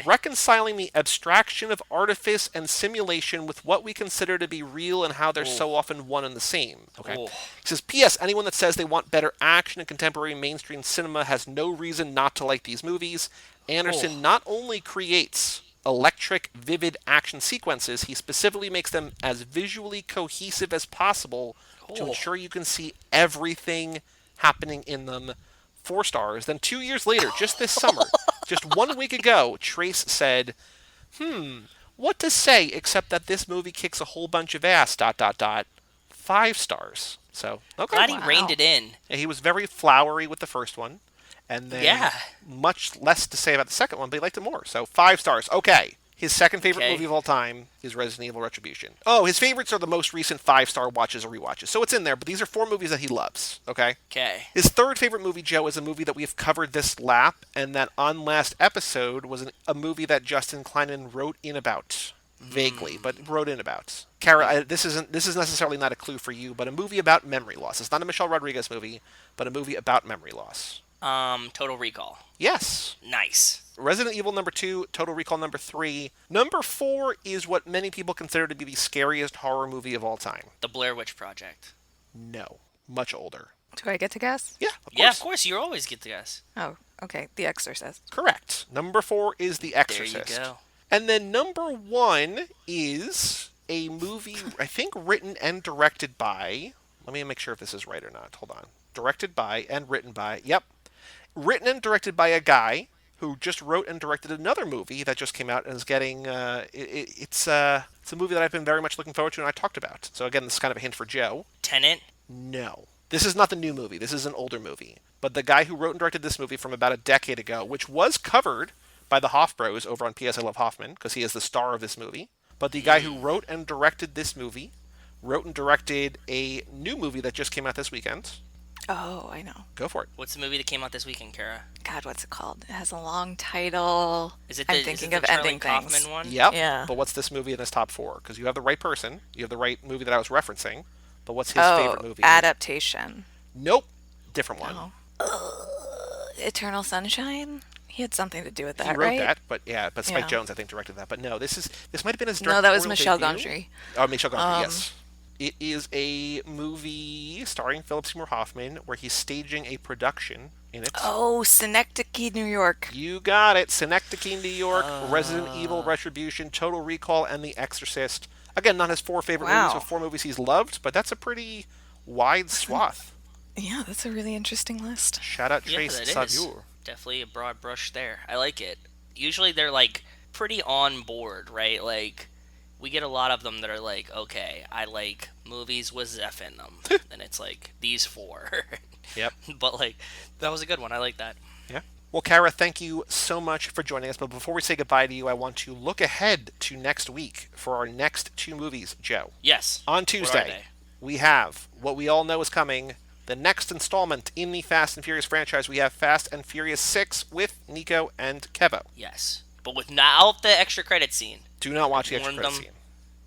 reconciling the abstraction of artifice and simulation with what we consider to be real and how they're so often one and the same. Okay. He says, P.S. Anyone that says they want better action in contemporary mainstream cinema has no reason not to like these movies. Anderson not only creates electric, vivid action sequences, he specifically makes them as visually cohesive as possible to ensure you can see everything happening in them. 4 stars. Then 2 years later, just this summer, just 1 week ago, Trace said, what to say except that this movie kicks a whole bunch of ass, ... 5 stars. So, okay. Glad he reined it in. Yeah, he was very flowery with the first one, and then much less to say about the second one, but he liked it more. So 5 stars. Okay. His second favorite movie of all time is Resident Evil Retribution. Oh, his favorites are the most recent 5-star watches or rewatches. So it's in there, but these are 4 movies that he loves, okay? Okay. His third favorite movie, Joe, is a movie that we have covered this lap, and that on last episode was a movie that Justin Kleinman wrote in about. Vaguely, but wrote in about. Cara, this is necessarily not a clue for you, but a movie about memory loss. It's not a Michelle Rodriguez movie, but a movie about memory loss. Total Recall. Yes. Nice. Resident Evil number 2, Total Recall number 3. Number 4 is what many people consider to be the scariest horror movie of all time. The Blair Witch Project. No. Much older. Do I get to guess? Yeah, of course. Yeah, of course. You always get to guess. Oh, okay. The Exorcist. Correct. Number 4 is The Exorcist. There you go. And then number 1 is a movie, I think, written and directed by... Let me make sure if this is right or not. Hold on. Directed by and written by... Yep. Written and directed by a guy who just wrote and directed another movie that just came out and is getting... It's a movie that I've been very much looking forward to and I talked about. So again, this is kind of a hint for Joe. Tenet? No. This is not the new movie. This is an older movie. But the guy who wrote and directed this movie from about a decade ago, which was covered by the Hoff Bros over on PS I Love Hoffman, because he is the star of this movie. But the guy who wrote and directed this movie wrote and directed a new movie that just came out this weekend. Oh, I know. Go for it. What's the movie that came out this weekend, Cara? God, what's it called? It has a long title. I'm thinking of ending Kaufman things. one? Yep. Yeah. But what's this movie in his top 4? Because you have the right person. You have the right movie that I was referencing. But what's his favorite movie? Adaptation. Nope. Different one. Eternal Sunshine? He had something to do with that, He wrote right? that, but Spike Yeah. Jones, I think, directed that. But no, this might have been his No, that was directorial Michel debut. Gondry. Oh, Michel Gondry, yes. It is a movie starring Philip Seymour Hoffman where he's staging a production in it. Oh, Synecdoche, New York. You got it. Synecdoche, New York, Resident Evil, Retribution, Total Recall, and The Exorcist. Again, not his 4 favorite movies, but 4 movies he's loved, but that's a pretty wide swath. Yeah, that's a really interesting list. Shout out Trace that is. Savure. Definitely a broad brush there. I like it. Usually they're like pretty on board, right? Like we get a lot of them that are like, okay, I like movies with Zeph in them. And it's like these 4. Yep. But like that was a good one. I like that. Yeah. Well, Cara, thank you so much for joining us. But before we say goodbye to you, I want to look ahead to next week for our next 2 movies, Joe. Yes. On What are Tuesday, they? we have what we all know is coming, the next installment in the Fast and Furious franchise. We have Fast and Furious 6 with Nico and Kevo. Yes. but without the extra credit scene. Do not watch the extra Warned credit them. scene.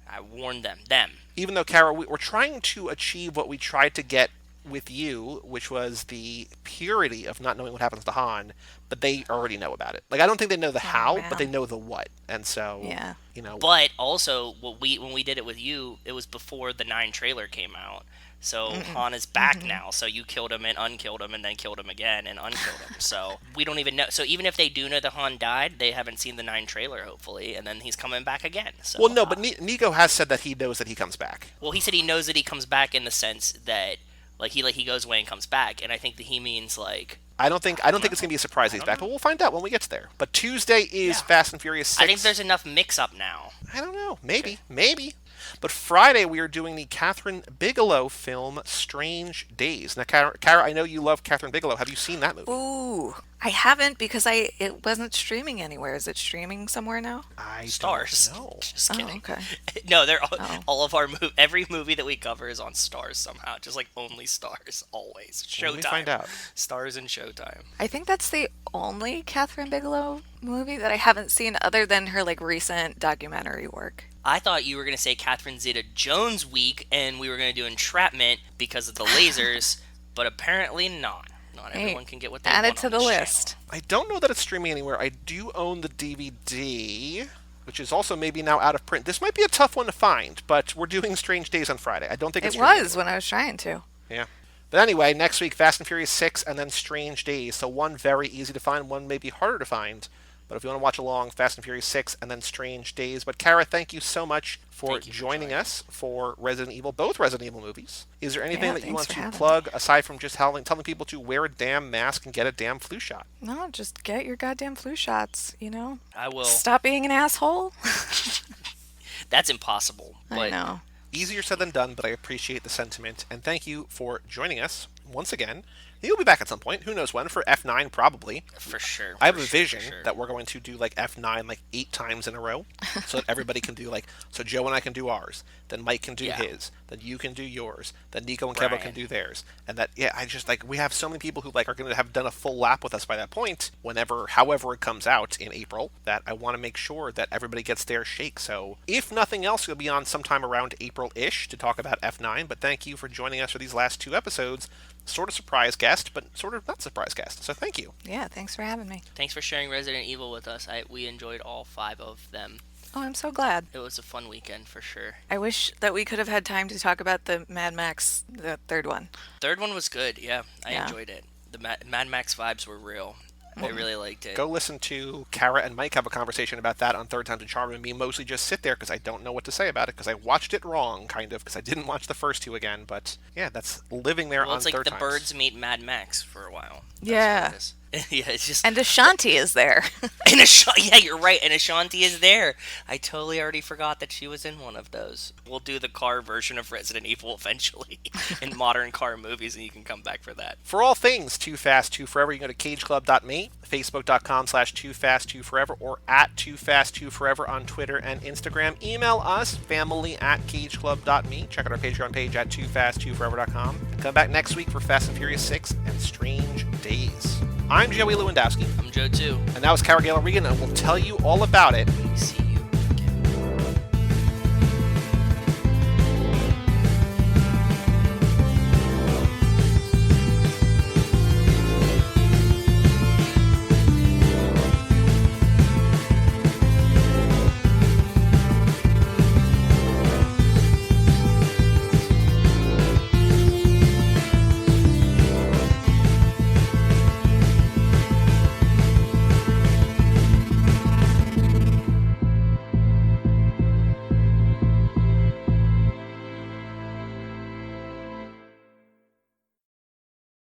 I warned them. Even though, Cara, we're trying to achieve what we tried to get with you, which was the purity of not knowing what happens to Han, but they already know about it. Like, I don't think they know the how, man. but they know the what. And so, Yeah. you know. But also, when we did it with you, it was before the 9 trailer came out. So Han is back now. So you killed him and unkilled him and then killed him again and unkilled him. So we don't even know. So even if they do know that Han died, they haven't seen the 9 trailer, hopefully, and then he's coming back again. So, Well, no, but Nico has said that he knows that he comes back. well, he said he knows that he comes back in the sense that he goes away and comes back, and I think that he means like. I don't think it's gonna be a surprise he's back, but we'll find out when we get there. But Tuesday is Fast and Furious 6. I think there's enough mix-up now. I don't know. Maybe. But Friday we are doing the Catherine Bigelow film Strange Days. Now, Cara, I know you love Catherine Bigelow. Have you seen that movie? Ooh, I haven't because it wasn't streaming anywhere. Is it streaming somewhere now? I Stars. don't know. Just kidding. okay. No, they're all of our every movie that we cover is on Stars somehow. Just like only Stars, always. Showtime. Let me find out. Stars and Showtime. I think that's the only Catherine Bigelow movie that I haven't seen other than her like recent documentary work. I thought you were going to say Catherine Zeta-Jones week, and we were going to do Entrapment because of the lasers, but apparently not. Not everyone can get what they Add want it to on the this list. channel. I don't know that it's streaming anywhere. I do own the DVD, which is also maybe now out of print. This might be a tough one to find, but we're doing Strange Days on Friday. I don't think it's It streaming was anywhere. when I was trying to. Yeah. But anyway, next week, Fast and Furious 6, and then Strange Days. So one very easy to find, one maybe harder to find. But if you want to watch along, Fast and Furious 6, and then Strange Days. But Cara, thank you so much for joining us for Resident Evil, both Resident Evil movies. Is there anything that you want to plug, aside from just telling people to wear a damn mask and get a damn flu shot? No, just get your goddamn flu shots, you know? I will. Stop being an asshole. That's impossible. I But know. Easier said than done, but I appreciate the sentiment. And thank you for joining us once again. He'll be back at some point. Who knows when? For F9, probably. For sure. I have a vision that we're going to do like F9 like 8 times in a row, so that everybody can do like. So Joe and I can do ours. Then Mike can do his. Then you can do yours. Then Nico and Kevo can do theirs. And that I just like we have so many people who like are going to have done a full lap with us by that point. However it comes out in April, that I want to make sure that everybody gets their shake. So if nothing else, we'll be on sometime around April-ish to talk about F9. But thank you for joining us for these last 2 episodes. Sort of surprise guest, but sort of not surprise guest. So thank you. Yeah, thanks for having me. Thanks for sharing Resident Evil with us. We enjoyed all 5 of them. Oh, I'm so glad. It was a fun weekend for sure. I wish that we could have had time to talk about the Mad Max, the third one. Third one was good. Yeah, I enjoyed it. The Mad Max vibes were real. I really liked it. Go listen to Cara and Mike have a conversation about that on Third Time's a Charm, and me mostly just sit there because I don't know what to say about it because I watched it wrong, kind of, because I didn't watch the first 2 again. But yeah, that's living there Well, on it's like Third the Times. birds meet Mad Max for a while. That's Yeah. what it is. Yeah, it's just And Ashanti is there. yeah, you're right. And Ashanti is there. I totally already forgot that she was in one of those. We'll do the car version of Resident Evil eventually in modern car movies, and you can come back for that. For all things Too Fast, Too Forever, you can go to cageclub.me, facebook.com/TooFast2Forever, or at TooFast2Forever on Twitter and Instagram. Email us, family@cageclub.me. Check out our Patreon page at TooFast2Forever.com. Come back next week for Fast and Furious 6 and Strange Days. I'm Joey Lewandowski. I'm Joe too. And that was Cara Gael O'Regan, and we'll tell you all about it See